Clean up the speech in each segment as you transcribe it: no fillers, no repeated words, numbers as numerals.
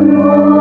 Oh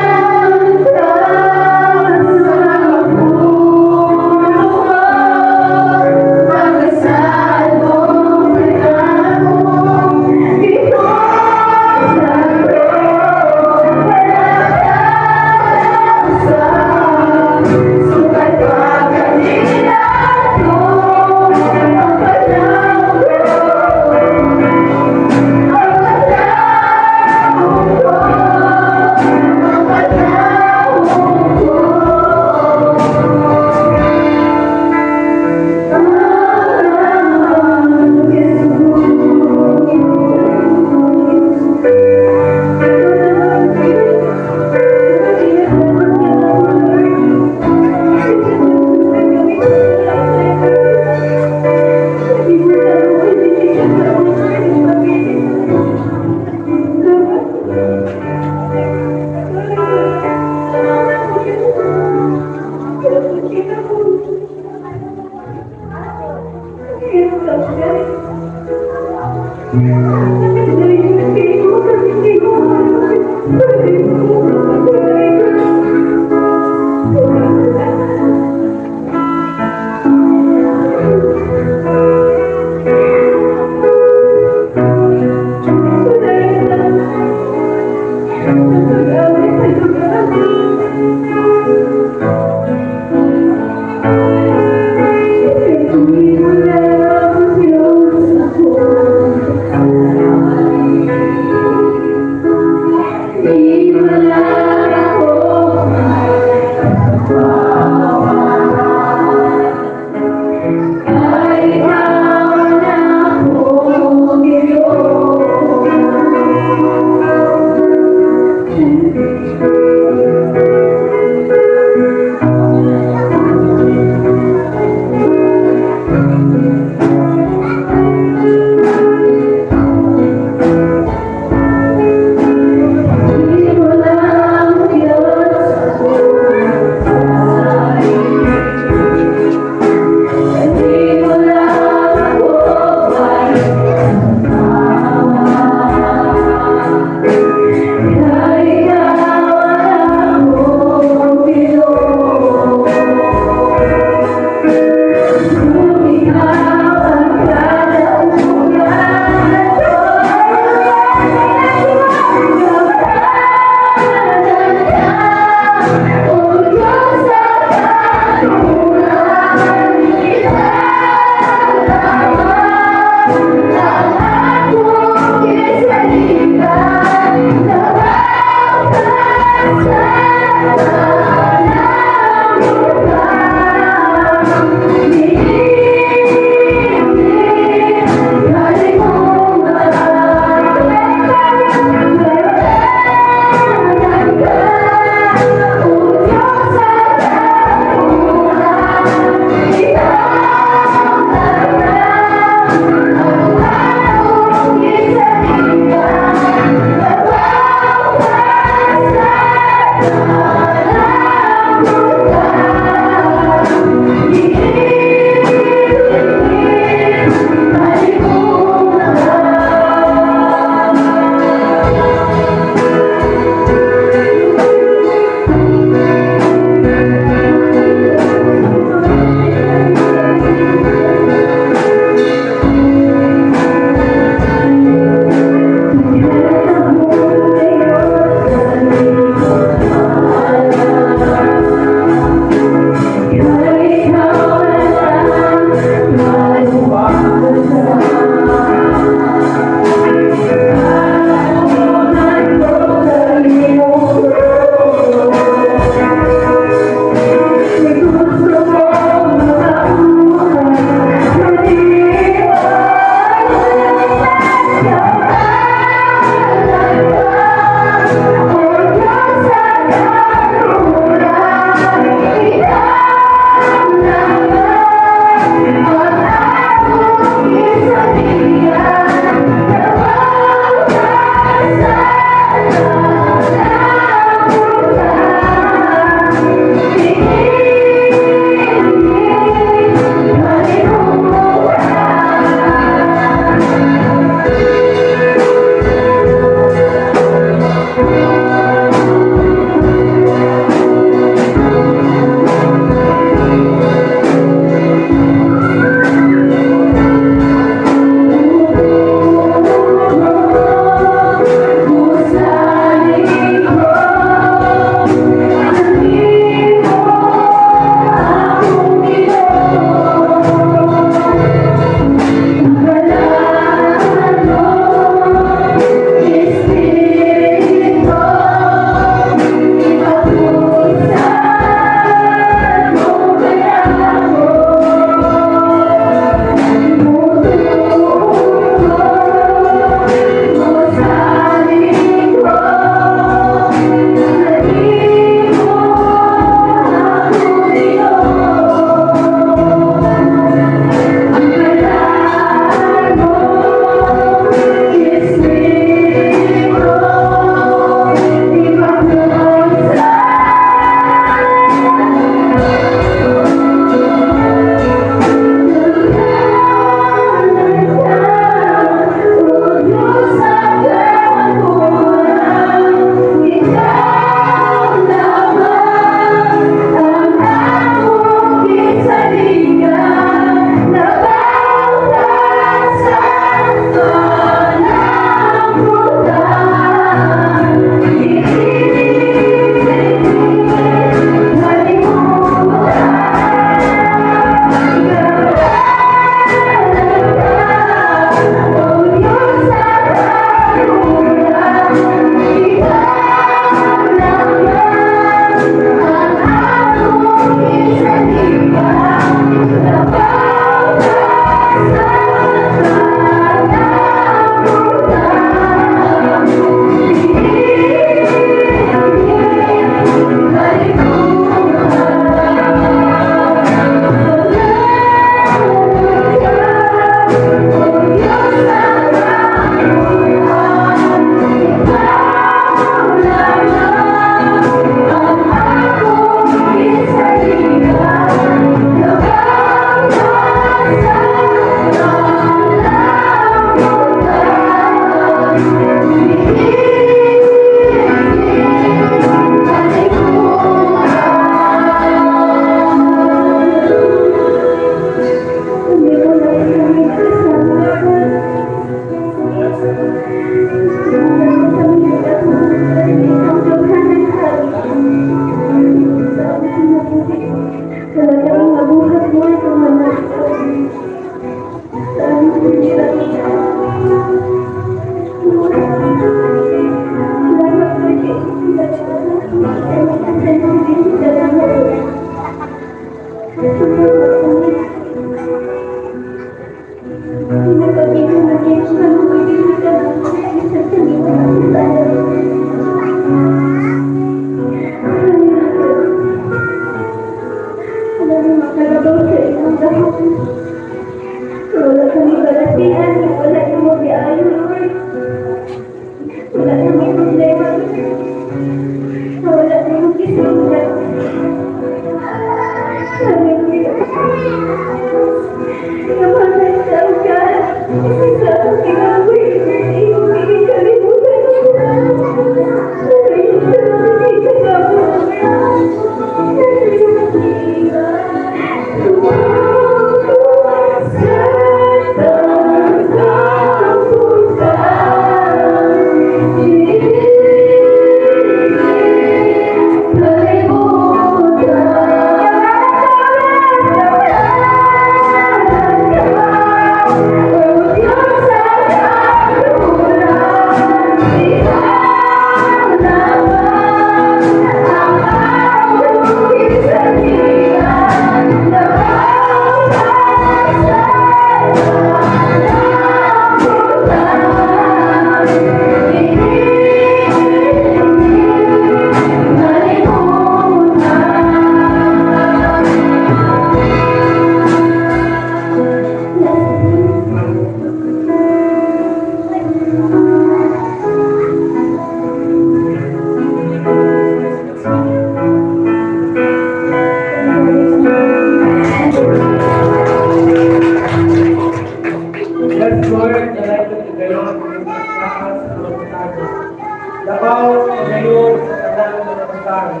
magayon sa tanan ng mga bagay.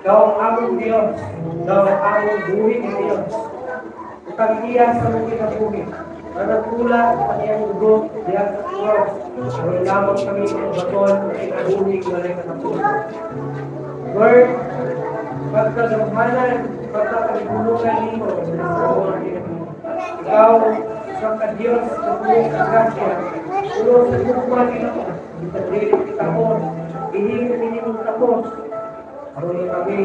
Ikaw ang among Diyos. Ikaw ang among buhi ng Diyos. Ikang iya sa mong kinabuhi. Nanagula sa kaniyang dugo diyan sa cross. Ang lamang kami ng baton na kinabuhi na rin kanabuhi. Lord, pagkagamhanan, pagkakalibunugan nimo sa mga kinabuhi. Ikaw sa ka-Diyos sa buong kagrasya. Ulo sa lukma nito. Itadili kita ko. Ihingan ninyo tapos. Aron kami.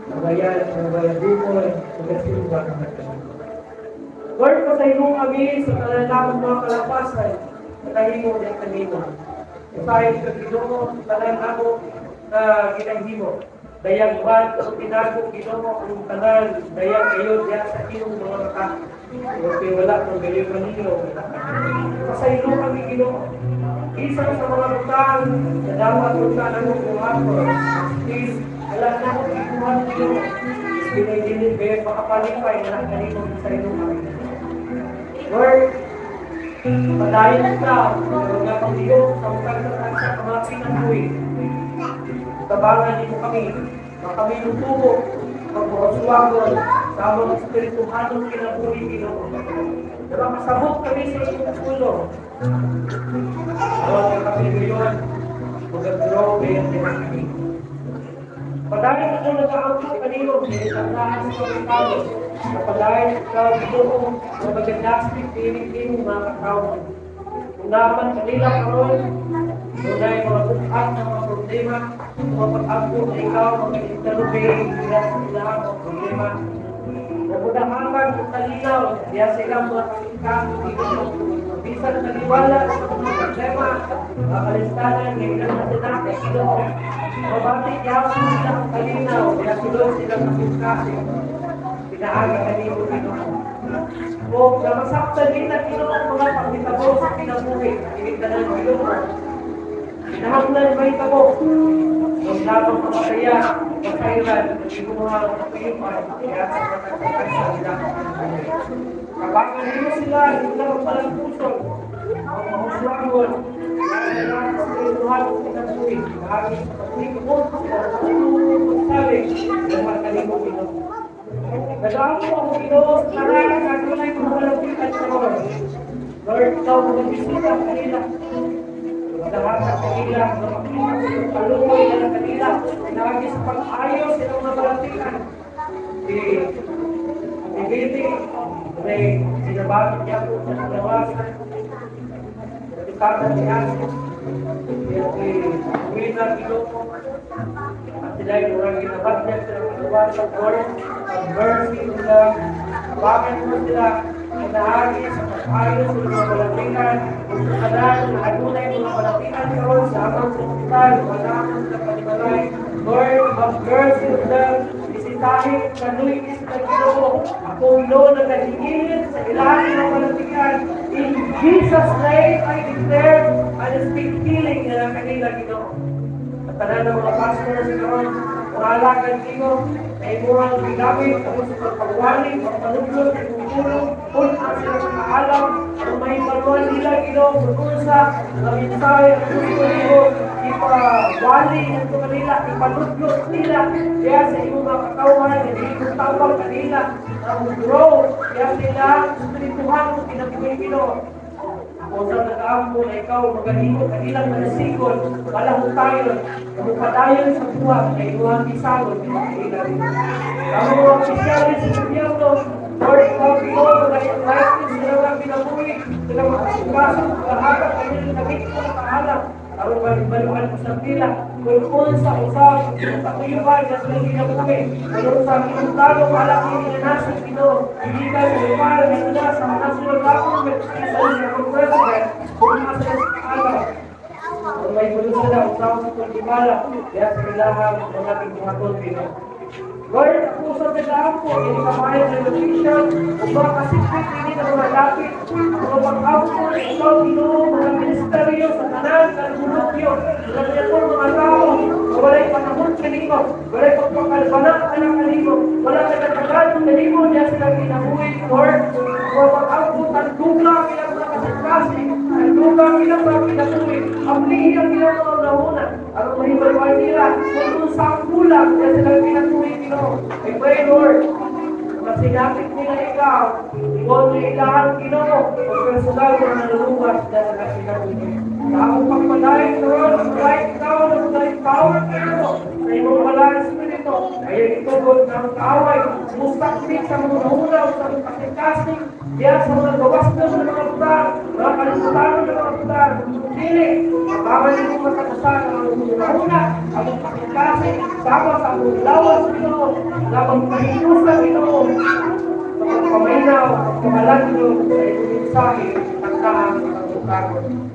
Magayan, magayan bukol, magasimba ng mga. Lord, pasayong kami sa talanang mga kalapasan. Talahimo ng kanimo. Usahin ka Ginoo, talan ako na ginahimo. Dayang ban o tinago Ginoo ang tanan. Dayang kayo diyan sa iyong mga mata. Okay, wala kung gayon kanino. Pasayong kami Ginoo. Isang sa mga utang na dapat utang ang buhat ko. Please, alam na kung ikuhan Ginoo. Pinagdinig kayo makapalipay na kanino sa iyong kami. Lord, padayon ka mga pagdiyok sa utang sa mga pinagbuhi. Tabangan niyo kami, kami lutubo, magpapasuwagon sa mga espirituhanong kinabuhi Ginoo. Diba masabot kami sa inyong pulo. Awal kami ngayon, mag-grow ngayon din kami. Padayon ito nag-aangkot kanino, nagtataan sa mga tao. Padayon ito Ginoo, na mag-agnostic, piling-piling mga kakao. Kung naman kanila karoon, kung na yung mga bukat ng mga problema, mga pag-agpo na ikaw, mga interrogate, nila sa nila mga problema. Namudahakan kung kalinaw, diya sila mga kakikang, bisan naliwala sa mga problema, mga kalistanan, ngayon na sinakit sila. Mabati yaw sila ang kalinaw, diya sila kakikasi. Pinaaga kanino Ginoo. O namasaktan din na Ginoo ang mga pagkitabo sa kinabuhi, inigdanan Ginoo. Pinahanglan may tabo. Ang labang pamataya, masailan, hindi ko mga kapayupan, kaya sa pagkakasa nila. Kabangan nila sila, hindi na magpalang puso. Ang mahuswagon, kaya na sa spiritual ng kinabuhi, bahagi sa pagkikipon, magsabi, ng magkalimong Ginoo. Nagawa ko ang Ginoo, karang kagunay kong malapitan sa Lord. Lord, ikaw mag-bisita ang kanila. Lahat sa kanila, palumoy na ng kanila, pinagis sa pag-ayos silang mga malatikan. Ibigay, may sinabagot niya po sa nalawasan. Natikatan niya, uwi na Ginoo. At sila yung orang ginabat niya sa nalawasan, Lord, ang mercy nila, abakan mo sila, manahagi sa pag-ayos ng mga malatikan, kanan, adunay mga malatikan karon sa amang hospital, manahon sa panimalay. Lord, have mercy on them. Bisitahin, kanuinis na Ginoo. Ako ilo na nagigilid sa ilalim ng malatikan. In Jesus' name, I declare and speak healing na kanila Ginoo. At tanan ng mga pastors karon, pangalagan Ginoo, ay murang bigamit, ako sa pagpagwali, pagpanublot, pagpulong, kung ang silang nakaalam, ang may panuan nila, Ginoo, pagkursa, ang mensahe, ang gusto nila, ipawali ng kanila, ipanublot nila, kaya sa iyong mga katawan, hindi kong tawag kanila, ang grow, kaya sila, spirituhan mo, kinabuhin Ginoo. Kung sa nag-aampo na ikaw, magaling kanilang manasikon, malang tayo, kamupadayon sa buwan, na inuang isagon, pinakailan. Ang mga opisyalis sa gobyerno, Lord, ikaw Ginoo, magaling license sila nga pinabuhi, sila makasikaso, lahat ang kanilang naging kong kaalam, aron balibaluan ko sa pila, kung sa usap, sa tuyuban, na sila ginabuhi, kung sa kinutalo, malaki ninanasin, Ginoo, hindi ka sa lugar, na sa national government, sa president, kung nasa alaw. Kung may gulo sila, usaw sa kultimala, kaya sa kailangan ng ating mga Ginoo. Lord, ako sa kailangan po, hindi kamayan ng official, o mga kasipit, hindi na mga lapit, mga pag-apo, ikaw, Ginoo, mga ministeryo, sa kanan, sa bulokyo, sa po mga tao, wala'y panahon kanino, wala'y pagpakalbanak kanino, wala ka nagtagal kanino, niya silang ginabuhin, Lord, mga pag-apo, tandugla, kaya mga kasipit, kasi, ang lupa pinatuloy, ablihin ang ginagawa na una. Ang mahibay nila, kung sa kulang, kasi lang pinatuloy Ginoo. I pray, Lord, masinapit nila ikaw, ikaw na ilahan Ginoo, o personal ko na naluwas dahil sa pinatuloy. Ako pagpadahin, Lord, pagpadahin ikaw, pagpadahin power Ginoo, sa iyong malang Espiritu, ay itugod ng kaaway, mustakbit sa mga unaw, sa mga kasing-kasing, diyan sa mga gawas na sa mga lugar, mga kalimutan ng mga lugar, dili, mababalik mo matakasan ng mga una, ang kasing-kasing, sama sa mga lawas Ginoo, na magpahinusan Ginoo, sa mga paminaw, kamalan Ginoo, sa iyong mensahe, tagkaan ng lugar.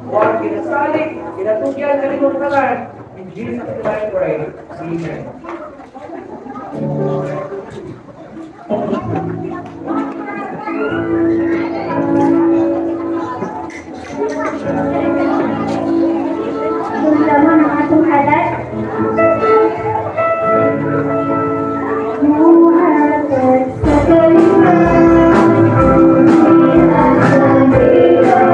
Huwag ginasalik, ginatugyan, kalimutan, in Jesus' name I pray. Amen. Yung laman ng atong halat. Muhatag sa kaliman, iasa dito. Muhatag sa kaliman, iasa dito.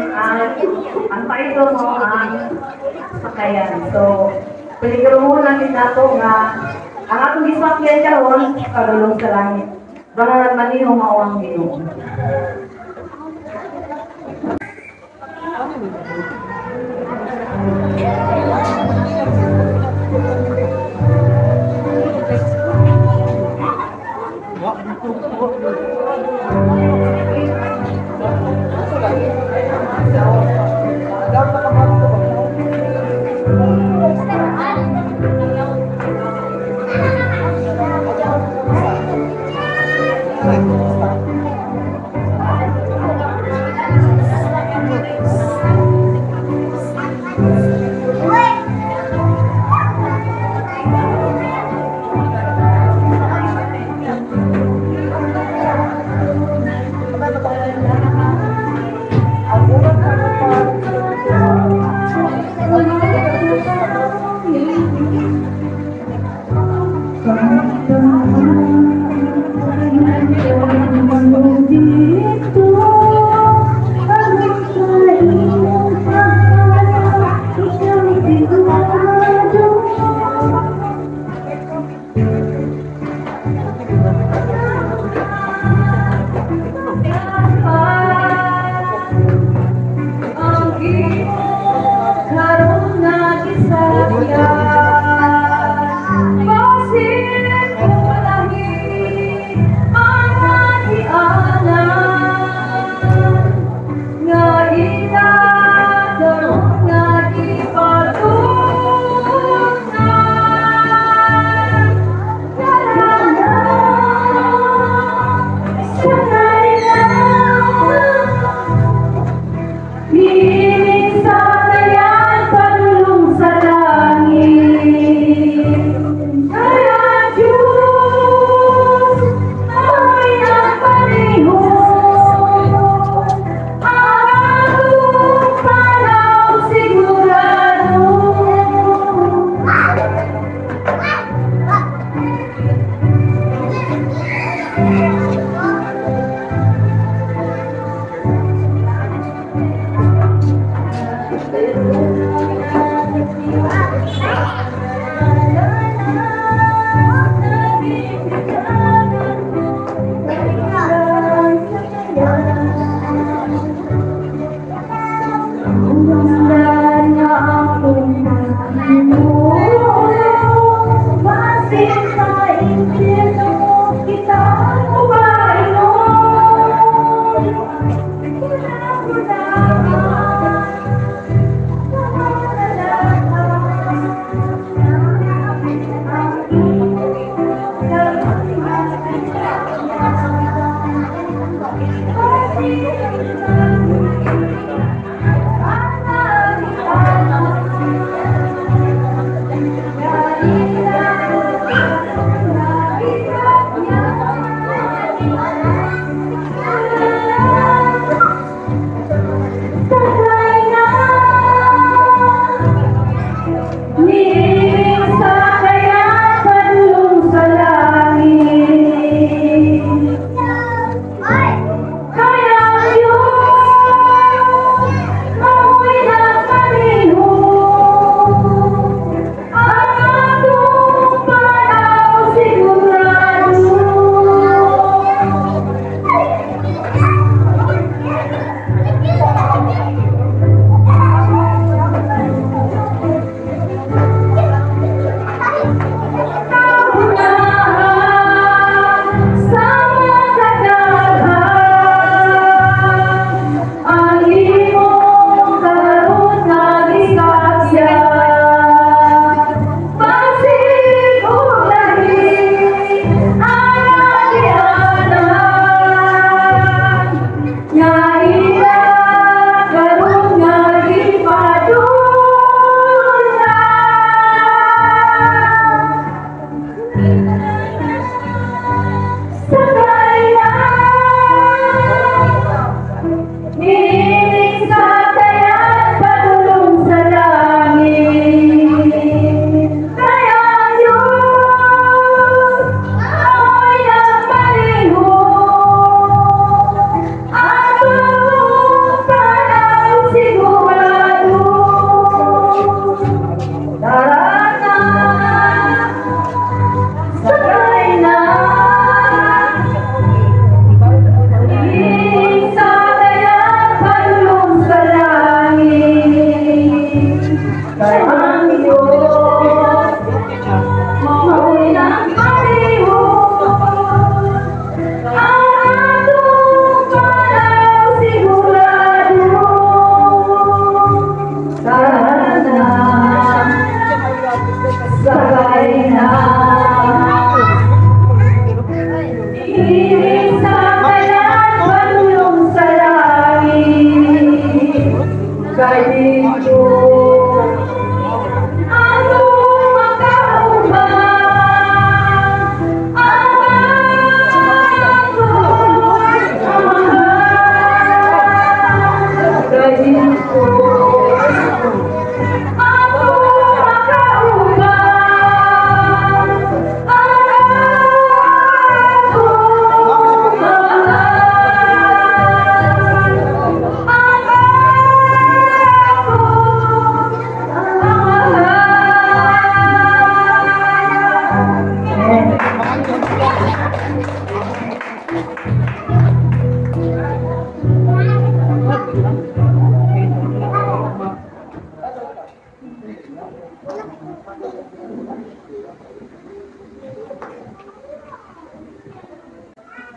Kahit ang paito mo ang sakayan. So, peligro mo natin nato nga ang atong gisakyan karon kadulong sa langit. Baka maniho mao ang Ginoo.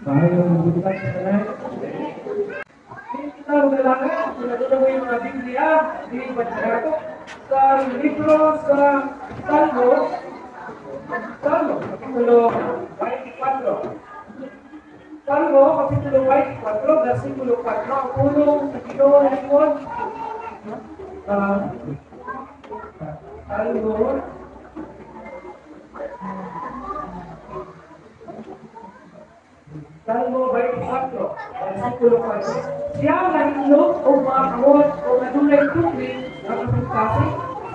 Bahay yang membutuhkan sebenarnya. Kita ulangan, sudah yung mga Biblia di Bacato sa libro sa Salmo, Kapitulo 24. Salmo, Kapitulo 24, versikulo 4. Ang unong Panginoon Lingkod. Salmo. Salmo 24, versikulo 4. Siya ang nahilog o mga kahon o nadulay tubig na kapagkasi.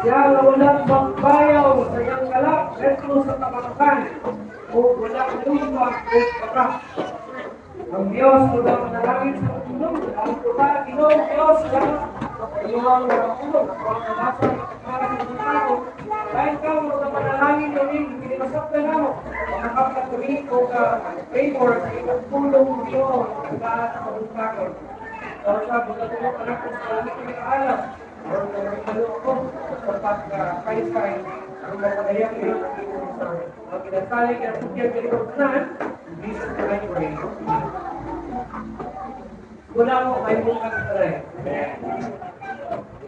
Siya ang walang magbayaw sa iyang galak, retro sa kapakakan, o walang lupa o baka. Ang Diyos o daw manalangin sa tulong, ang tuta, Ginong Diyos, iyong tulong, ang nasa para sa tao. Dahil ka mo sa manalangin namin, hindi masakta na mo. Makakapag kami o ka-favor sa iyong tulong Diyos, ang lahat sa pagkakon. Dahil sa buka-tulong anak ko sa lamig ng alam, o sa lamig ko, sa pagkaisay, ang mga kaya Ang kinasali kaya sukyan kinikunan, Jesus Christ pray. Wala mo kayo mong kakitaray.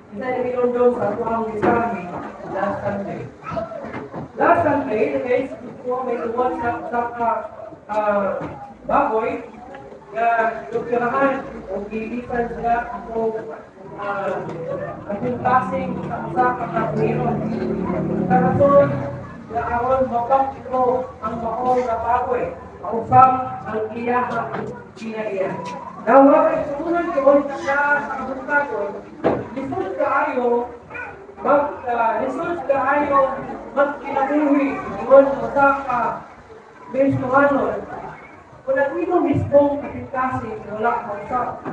Isa yung pinundong sa tuwang isami last Sunday. Last Sunday, guys, kung may tuwan sa baboy, na lupirahan o gilisan sila o kasing sa kakatiro. Sa rason, na aron mapag ito ang maong na baboy, kausap ang iyaha kinaiyan. Now, wakay sumunod ko sa kabuntagon, lisod kaayo magkinabuhi ngon sa Kristohanon. Kung nagino mismong kapitasi, wala kausap.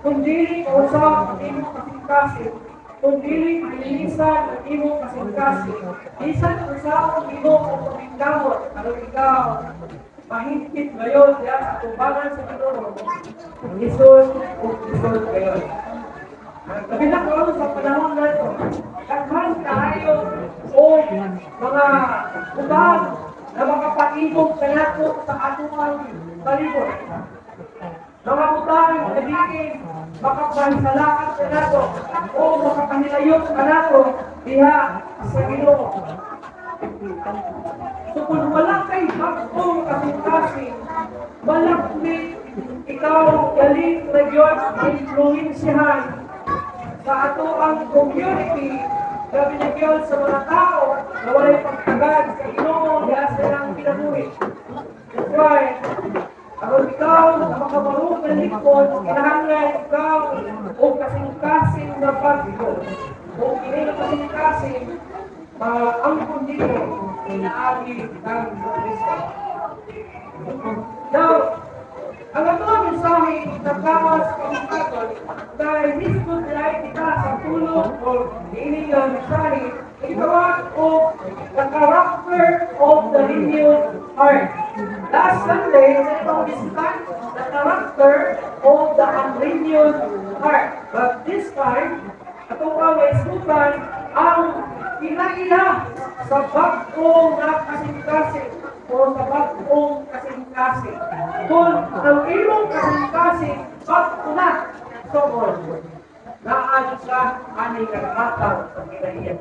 Kung dili kausap ang imong kapitasi, kung dili malinisan ang imong kapitasi, isan kung saan ang imong kapitahon, ano ikaw, mahigpit ngayon diya sa tumbangan sa Ginoo. Lisod ngayon. Sabi na ko sa panahon na ito, daghan kaayo o mga ubang na makapag-ibog kanato sa atong palibot. Mga butang na digin, makapahisalakan kanato o makapahilayot kanato diha sa Ginoo. So kung wala kay bagong kasing-kasi, walang ikaw galing na Diyos ay influensyahan sa ato ang community na binigyan sa mga tao na wala'y pagtagad sa Ginoo diha sa ilang kinabuhi. That's why, aron ikaw na makabarong ng likod, kinahanglan ikaw o kasing-kasing na pagko o kini na kasing-kasing ang kundino inaagi ng Kristo. Now, ang atong mensahe nagkawas pagkakon dahil mismo dahil kita sa tulong o diinig ng mensahe itawag o the character of the renewed heart. Last Sunday, sa itong discuss the character of the unrenewed heart. But this time, atong kawaisutan ang kinaiya sa bagong na kasing-kasing o sa bagong kasing-kasing. Kung ang ilong kasing-kasing pag-unat sa world, naan sa aning karapatan sa kinaiya.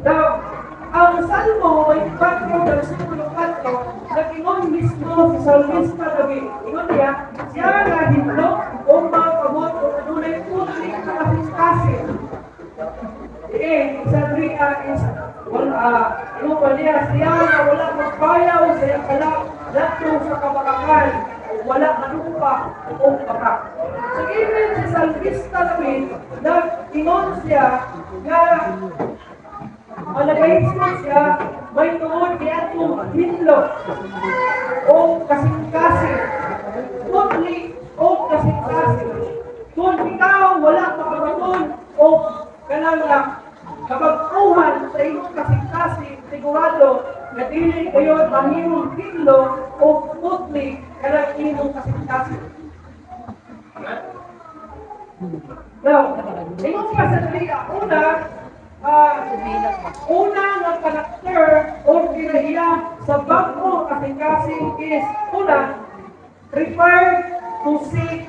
Now, ang Salmo ay 4 versikulo 4 na ingon mismo sa Salmista David. Ingon niya, siya na himlo o mga kamot o kanunay putri na kasing-kasing. Sabi is, ingon pa niya, siya na wala magbayaw sa iyang kalak, nato sa kabakakan, wala manupa o bakak. So even si Salmista David, nag-ingon siya na malagayisman siya, may tuon niya itong hinlo o kasing-kasing. Totally o kasing-kasing. Kung ikaw wala makabaton o kanang kabag-uhan sa iyong kasing-kasing, sigurado na dili kayo mahimong hinlo o totally kanang iyong kasing-kasing. Now, ingon pa sa daliya, una ng karakter o kinahiya sa bagong kasing-kasing is una, prefer to seek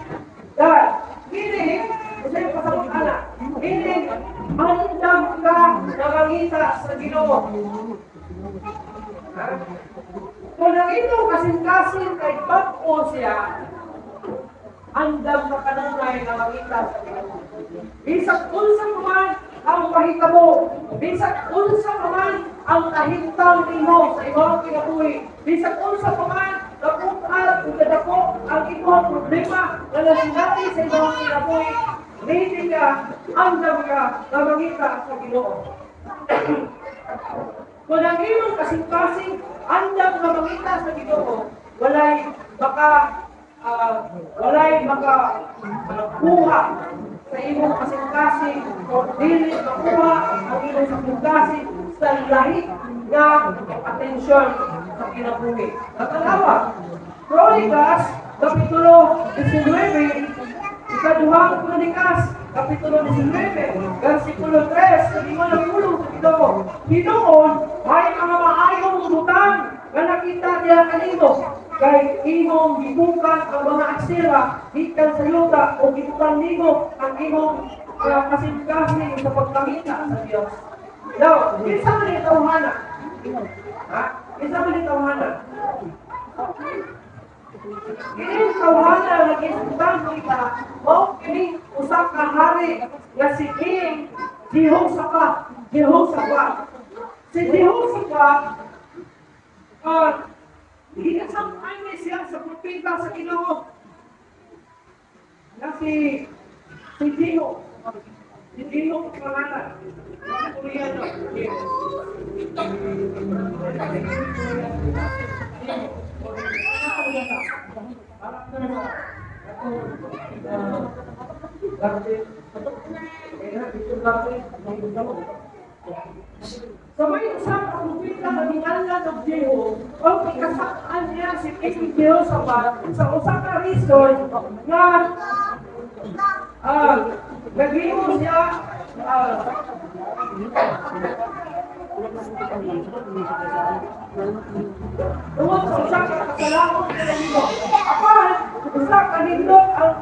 God. Meaning, kasi yung pasabot anak, meaning, mandam ka na mangita sa Ginoo. Kung ang itong kasing-kasing kay bago siya, andam na kanunay na mangita sa Ginoo. Bisag unsa man ang mahitabo, bisag unsa man ang kahintang nimo sa imong kinabuhi, bisag unsa man napukat ug kadako ang imong problema na nasinati sa imong kinabuhi, ready ka, andam ka na mangita sa Ginoo. Kung ang imong kasing-kasing andam na mangita sa Ginoo, walay makakuha sa imong kasing-kasing o dili makuha ang imong kasing-kasing sa lahi nga atensyon sa kinabuhi. Katalawa, Kronikas, Kapitulo 19, ikaduhang Kronikas, Kapitulo 19, versikulo 3, sa 5 sa Ginoo. Hinoon, may mga maayong butang nga nakita niya kanino. Kay imong gibukan ang mga aksira, gikan sa yuta, o gibukan nimo ang imong kasing-kasing sa pagpangita sa Diyos. Now, isa man yung tawhana. Ha? Isa man yung tawhana. Kini tawhana lagi isang kita, o kini usap ka hari nga si King Jehoshaphat. Si Jehoshaphat, ginasangkay niya siya sa propeta sa Ginoo. Na si Jeho. Si Jeho pangalan. Koreano. So may usap ang propeta na ginala ng Jeho o ikasakaan niya si King Jehoshaphat sa usap na reason na naghimo siya tungkol sa usap na kasalanan ng kanino. Apan, usap kanindot ang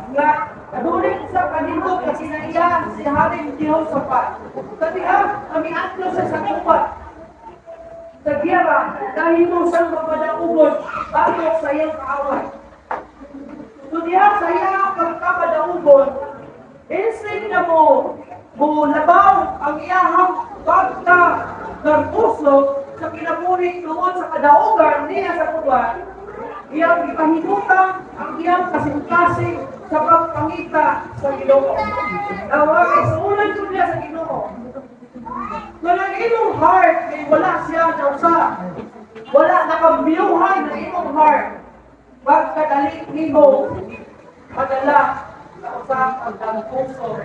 kadulit sa kanindot na sinaiya si Haring Jehoshaphat. Katiha, kami atlo sa sakupat. Sa giyara, dahil mo siyang mapadaugon bago sa iyang kaaway. So diha sa iyang pagkapadaugon, instead na mo labaw ang iyahang pagka narpuso sa kinaburing tungod sa kadaugan niya sa kuwan, iyang ipahinutan ang iyang kasing-kasing sa pagpangita sa Ginoo. Nawagay sa ulan ko niya sa Ginoo. Kung ang imong heart ay wala siya na usa, wala nakabiyuhan ng imong heart, pagkadali nimo madala na usa ang puso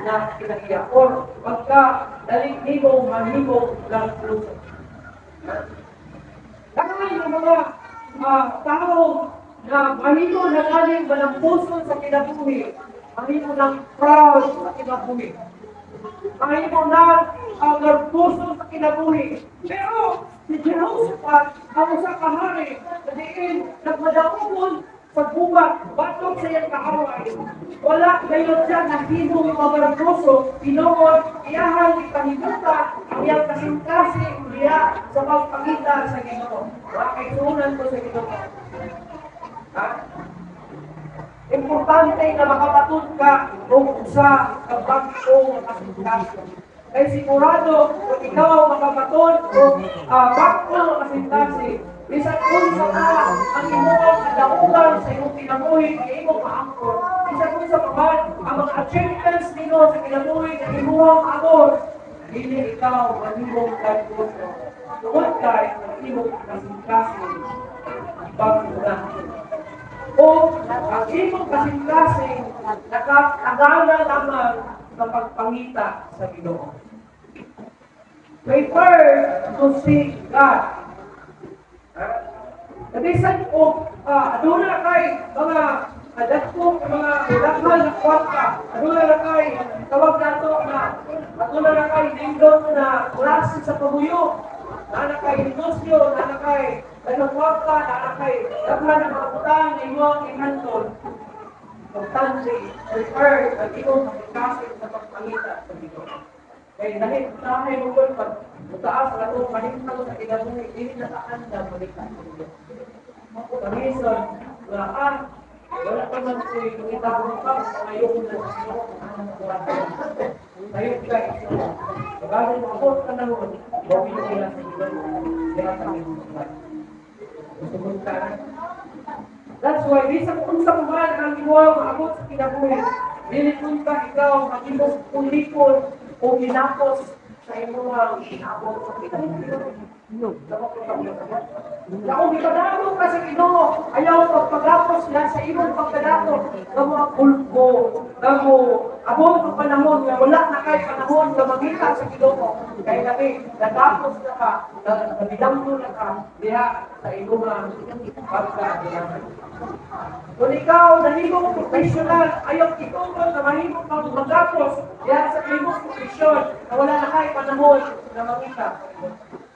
na kinahiya or pagkadali nimo mahimo ng puso. Kaya yung mga tao na mahimo na galing walang puso sa kinabuhi, mahimo ng proud sa kinabuhi, mahimo ng puso sa kinabuhi. Pero si Jehoshaphat ang usa ka hari na diin nagmadaugon sa gubat batok sa iyang kaaway. Wala gayon siya nahimo mga puso, tinuod iyahang ipahimutan ang iyang kasing-kasing diya sa pagpangita sa Ginoo. Wakay sunan ko sa Ginoo. Ha? Importante na makapatun ka kung sa kabagong kasing-kasing. Kaya sigurado kung ikaw makapatun kung bagong kasing-kasing, bisan kung sa ang imong kadaugan sa imong kinabuhi, sa imong maangkon, bisan kung sa paman ang mga achievements nino sa kinabuhi, sa imong amor, hindi ikaw manimong kalimuto. Tungod kay ang imong kasing-kasing ipagmuna. O ang imong kasing-kasing nakatagana lamang sa pagpangita sa Ginoo. Prefer to seek God. Kadisan ko, aduna kay mga adatko, mga daghal na kwarta, aduna na kay tawag nato na aduna na kay nindot na klase sa pabuyo, na kay negosyo, na kay kwarta, na kay daghal na mga butang na imong ihantol. Importante, prefer ang imong kasing sa pagpangita sa Ginoo. Kaya dahil tahay mo po pag mutaas na ito, mahintang sa kinabuhi, hindi na taanda balikan sa Diyos. Pag-reason, wala pa man po yung itagong pa, ngayon na sa Diyos, ang buwan. Ngayon guys, pag-asin mo ako sa nahon, gawin nila sa Diyos, kaya kami buwan. Gusto ka na? That's why, bisang kung sa kumahan ang iwang maabot sa kinabuhi, dilipunta ikaw, mag-ibog ulikon, o ginapos sa imuhang inabot sa kinabuhi. Ako gipadako ka sa Ginoo, ayaw pagpagapos lang sa imong pagkadako ng mga kulpo, ng abot ng panahon nga wala na kay panahon nga magita sa Ginoo. Kaya nabi, natapos na ka, nabidanggo na ka, diha sa imong pagkadako. Kung ikaw, nahimong professional, ayaw itungkol na mahimong kang magapos, diha sa imong profesyon na wala na kay panahon na magita.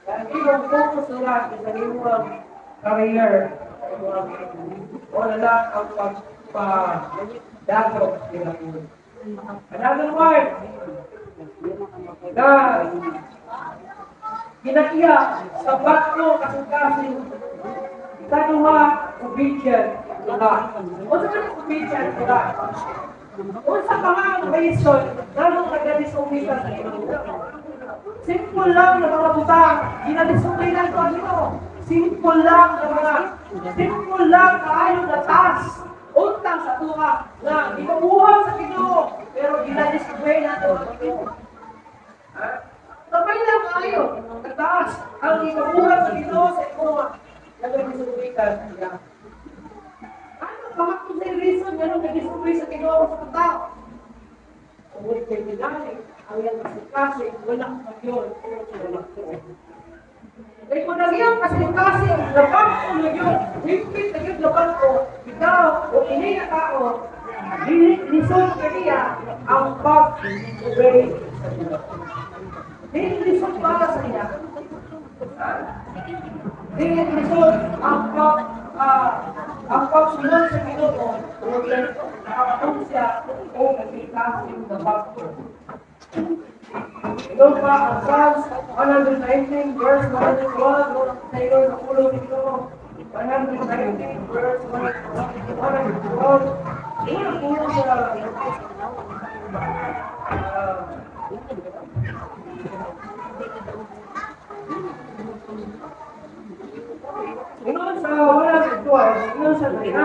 Kaya ibang focus nila sa imong career o nila ang pagpadato nila po. Another word na ginaiya sa batlo kasing-kasing ikaduha obedient to God. O sa mga obedient to God? O sa mga reason na nagdadisobey ka sa Ginoo. Simple lang na mga butang, ginadisuplinan ko Ginoo. Simple lang na ayaw na taas. Untang sa tuwa na ipabuhat sa Ginoo, pero ginadisuplinan ko Ginoo. Sabay lang ayaw, nagtaas. Ang ipabuhat sa Ginoo sa ikuha, nagdisuplinan niya. Ano ba kung may reason ganun nagdisuplinan sa Ginoo sa tao? Kung kay Pinalik, ang yan kasi walang magyon. Kaya kung nagyang kasi laban ko nagyon, higpit nagyon laban ko, ikaw o ini na tao, lisod ka niya ang pag-obey sa Diyos. Lisod para sa niya. Lisod ang pagsunod sa Ginoo, nakakatong siya o nagkikasing na pagko. Ito pa ang Psalms 119 verse 112 sa iyo na ulo nito. 119 verse 112. Ito na po sa Ingon sa 112, ingon sa kanya.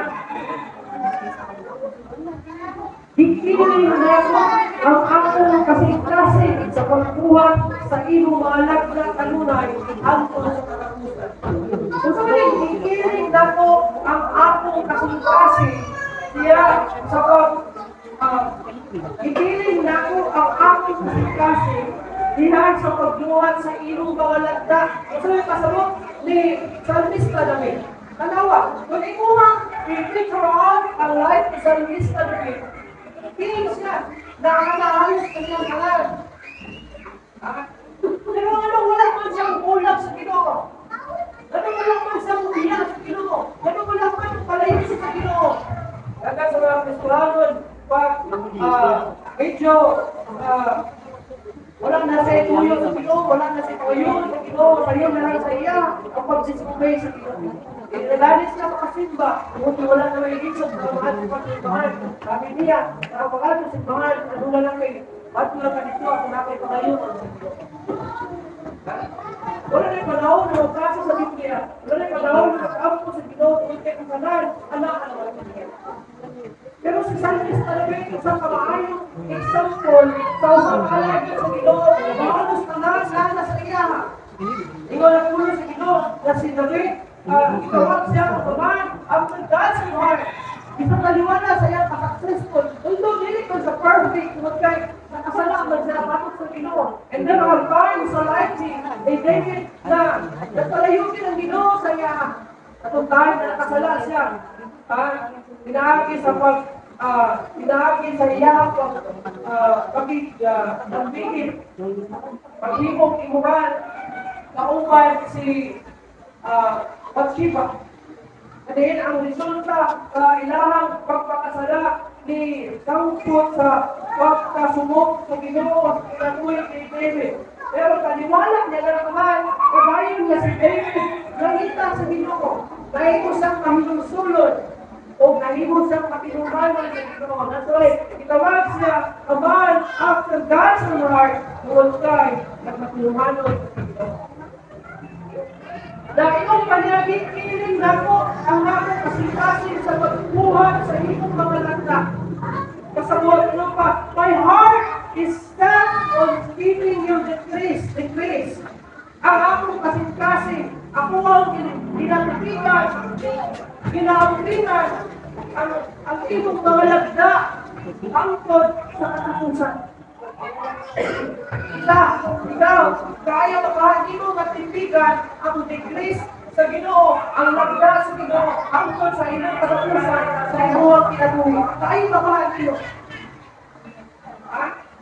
Higpinin na ako ang akong kasing-kasing sa pagbuhat sa iyong mga lagna kanunay hangtod sa katapusan. Kung saan higpinin na ako ang akong kasing-kasing siya sa higpinin na ako ang akong kasing-kasing diha sa pagbuhat sa iyong mga lagna. Kung saan kasabot ni Salmista namin. Tanawa, kung ikuha, i-picture ang life ni Salmista namin. Piling siya, nakakaalis ka niyang kalan. Pero wala man siyang ulam sa Ginoo. Wala man siyang umiyak sa Ginoo. Wala man palayo sa Ginoo. Kaya sa mga Kristulanon, pag medyo walang nasa ituyo sa Ginoo, walang nasa ituyo sa Ginoo, sa'yo na lang sa iya, ang pagsisimay sa Ginoo. Ilalis na makasimba, kung wala na may igit sa mga pagsimbahan. Sabi niya, nakapagano sa simbahan, ano na lang kayo, ba't mo lang kanito ako na kayo pangayon? Wala na yung panahon na magkasa sa Biblia. Wala na yung panahon na mag-ampo sa Ginoo, kung kayo kung kanan, anak na wala niya. Pero si Salmista na rin, isang kamaayong example sa usang kalagi sa Ginoo, mahalos na sa iya. Ikaw na puno sa Ginoo, na sinabi, ikaw siya kabaman, after God's heart, isang kaliwana sa iya ka-successful. Although hindi ko sa perfect, kaya nakasalamat siya patot sa Ginoo. And then our time sa life ni David na nagpalayukin ang Ginoo sa iya. Atong time na nakasala siya. Pinahagi sa iya pagbigit, paghimong imuhan, kauban si Bathsheba. And then, ang resulta sa ilahang pagpakasala ni Sampot sa pagkasumok sa Ginoo sa kinabuhi ni David. Pero kaniwala niya na naman, kabayon niya si David, nangita sa Ginoo. Nahimo siyang mahinungsulod o nahimo siyang matinumanan sa Ginoo. That's why, itawag siya a man after God's own heart who will try na matinumanan sa Ginoo. Dahil kung panagigilin na ko ang akong kasing-kasing sa pagbuhat sa imong mga lagna. Kasabuhan ano pa, my heart is set on giving you the grace. Ang akong kasing-kasing ginaambinan ang imong mga lagda angkod sa katapusan. Ikaw, kaya makahan mo matipigan ang degrees sa Ginoo, ang lagda sa Ginoo, angkod sa inyong katapusan, sa inyong kinabuhi. Kaya makahan mo.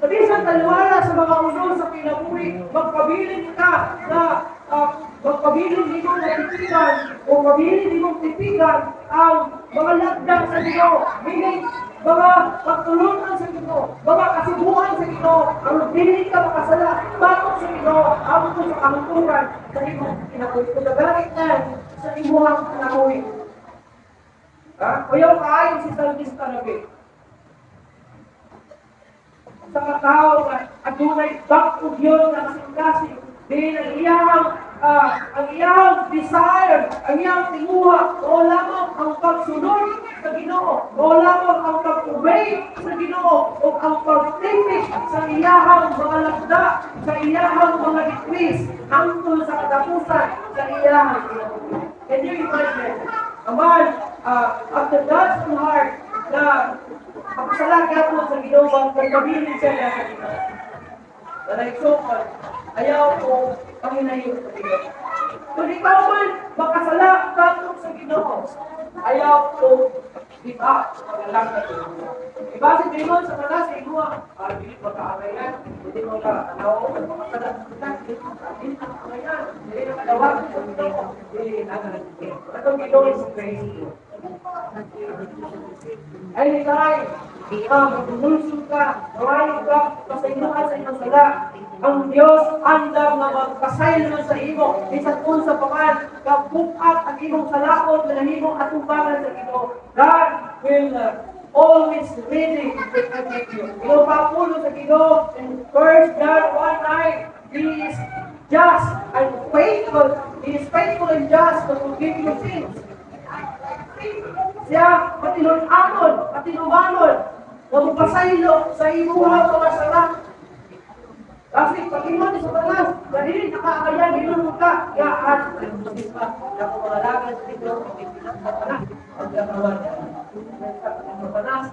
Kabisan taliwala sa mga ulo sa kinabuhi, magpabilin ka na magpabilin mo na titigan o mabilin mong titigan ang mga lagda sa Ginoo, meaning mga pagtulungan sa Ginoo, mga kasibuhan sa Ginoo, ang dili ka makasala, bakit sa Ginoo, ang sa kahantungan sa imong kinabuhi. Kung nagalit na sa imuhang kinabuhi. Kuyaw kaayon si Salmista Nabi. Sa katao at dunay bakog yun na kasing-kasing, din ang iyang desire, ang iyang tinguha, o lamang ang pagsunod sa Ginoo, o lamang ang pag-obey sa Ginoo, o ang pagtipik sa iyahang mga lagda, sa iyahang mga decrees, hangtod sa katapusan sa iyahang Ginoo. Can you imagine? A man after God's own heart na pagsalagya po sa Ginoo, pagkabilin siya sa Ginoo. Nalaiksokan, ayaw ko panginayon sa Ginoo. Kung ikaw man makasala katong sa Ginoo, ayaw ko give up pag-alang na Ginoo. Ibase Ginoo sa mga sa Ginoo, hindi mo kaagayan, hindi mo ka-anaw, makasala sa Ginoo, hindi na kaagayan, hindi na kadawag sa Ginoo, hindi na nagiging. Atong Ginoo is crazy. Ay, magdulsog ka, maraming ka, pasayuhan sa inyong sala. Ang Diyos andam na magpasaylo sa imo, isang unsa paman, kabukat ang imong salakot na nahimong atubangan sa Ginoo. God will always ready to protect you. Ino papulo sa Ginoo in 1 John 1:9, He is just and faithful. He is faithful and just to forgive your sins. Siya matinun-anon, matinubanon, magpasaylo sa imuha mga sala. Kasi pag-iman sa balas, dahil nakakaya, ginunod ka, yaan, ako malalagan sa ito, pinagpapanas, pagkakawan, pinagpapanas,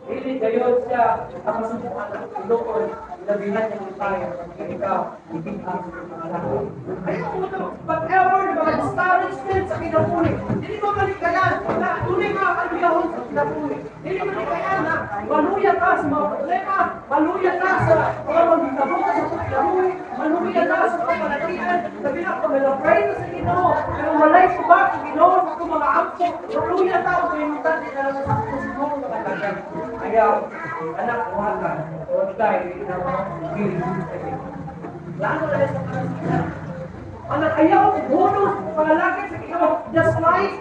hindi gayon siya, ang masubukan ng tulukon, labihan niya ng tayo, kaya ikaw, hindi ka malalagan. Ayun po ito, whatever, mga discouragement sa kinabuhi, hindi mo malikayan, na tunay mga kaluyahon sa kinabuhi, hindi mo malikayan na maluya ka sa mga problema, maluya ka sa mga magkakabuka sa kinabuhi, maluya ka sa mga palatian, sabi na kung malapray ka sa Ginoo, pero walay subak sa Ginoo sa kung mga ampo, maluya ka o kalimutan din na lang sa kung mga kalagan. Ayaw, anak, kumakan, huwag tayo, hindi na mga lalo na sa kalasinan. Anak, ayaw, bonus, pangalagay sa Ginoo, just like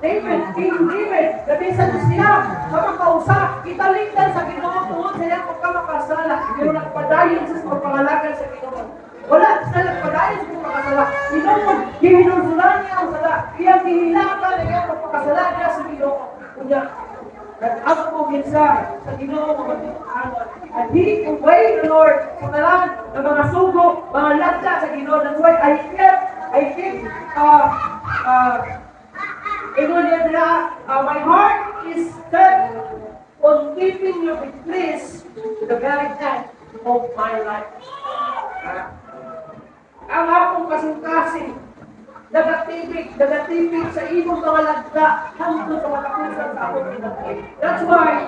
David, King David, gabi sa siya, sa makausa, italikdan sa Ginoo tuon sa iyang pagkamakasala, pero nagpadayon sa pangalagay sa Ginoo. Wala sa nagpadayon sa pagkakasala. Ginoo, gihinunsulan niya ang sala, iyang gihilakan na iyang pagkakasala niya sa Ginoo. Kunya, nag-up po minsan sa Ginoo magpapakanon. And he obeyed the Lord sa talan ng mga sugo, mga lagda sa Ginoo. That's why I keep my heart is set on keeping you with peace to the very end of my life. Ang akong kasing-kasing, nagatipik sa imong mga lagda hangtod sa katapusan sa akong pinagay. That's why,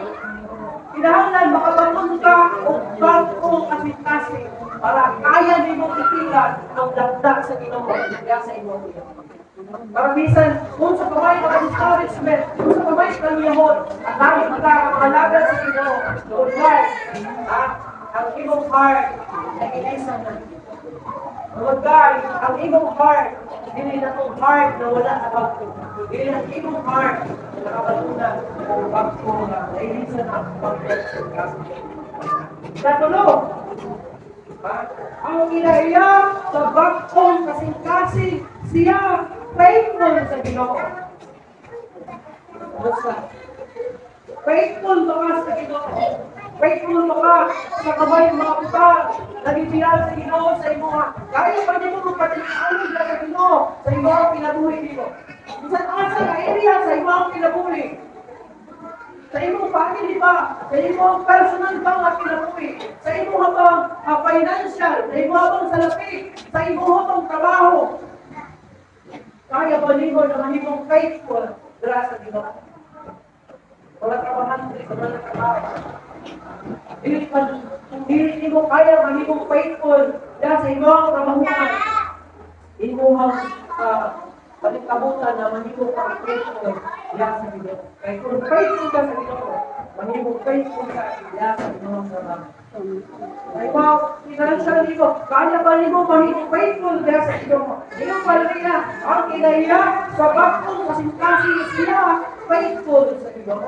kinahanglan makabangon ka o bagong kasing-kasing para kaya ni mong itilan ang lagda sa Ginoo kaya sa imong pinagay. Para bisan, kung sa pamay mga discouragement, kung sa pamay kaluyahon, at lagi magkakalagan sa Ginoo, Lord God, ang imong heart na ilisan na. Lord God, ang imong heart, hindi na itong heart na wala na bagto. Hindi na imong heart na nakabatunan ng bagto na ilisan ang bagto. Natulo, ang inaiya sa bagtong kasing-kasing siya faithful sa Ginoo. Faithful ka sa Ginoo. Faithful ka sa kamay mga utang. Nagbibiyan sa Ginoo sa imo nga. Kaya pa niyo mo patilaan sa Ginoo sa imo ang kinabuhi nimo. Bisan asa sa area sa imong kinabuhi. Sa imong family ba? Sa imong personal ba nga kinabuhi? Sa imong bang financial? Sa imong bang salapi? Sa imong bang trabaho? Kaya ba nimo na mahimong faithful dira sa Ginoo? Wala trabahan sa wala trabaho. Hindi mo kaya mahimong faithful dira sa imong trabahuan. Imuhang balikabutan na mahimong faithful dira sa Ginoo. Kaya kung faithful ka sa Ginoo, mahimong faithful ka dira sa imong trabaho. Ay ba, financial nito, kaya ba nito mahimong faithful dira sa Ginoo? Iyong palaya, ang kinaya sa bagong kasing-kasi siya faithful sa Ginoo.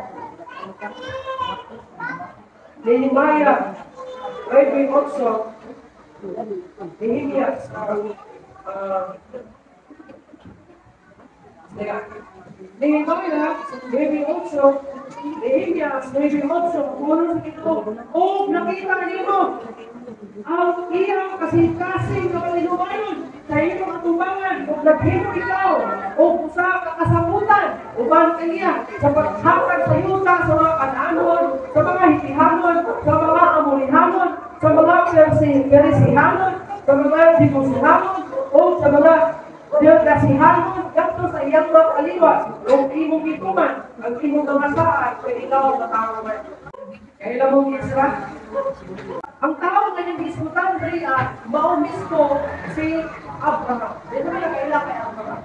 Nehemiah, maybe also, Nehemiah, Nehemiah, maybe also, kung ito, kung nakita nito, ang iyang kasing-kasing na palinumayon sa iyong atubangan, kung naghimo ikaw, o sa kakasamutan, uban kaniya, sa paghatag sa yuta, sa mga kananon, sa mga hitihanon, sa mga amurihanon, sa mga perisihanon, sa mga dibusihanon, o sa mga diodasihanon, ganito sa iyang mga kaliwas, kung imong ituman, ang imong namasaan, kung ikaw ang matawaman. Kailan mong isra? Ang tao na yung diskutan riya, mao mismo si Abraham. Dito na kailan kay Abraham.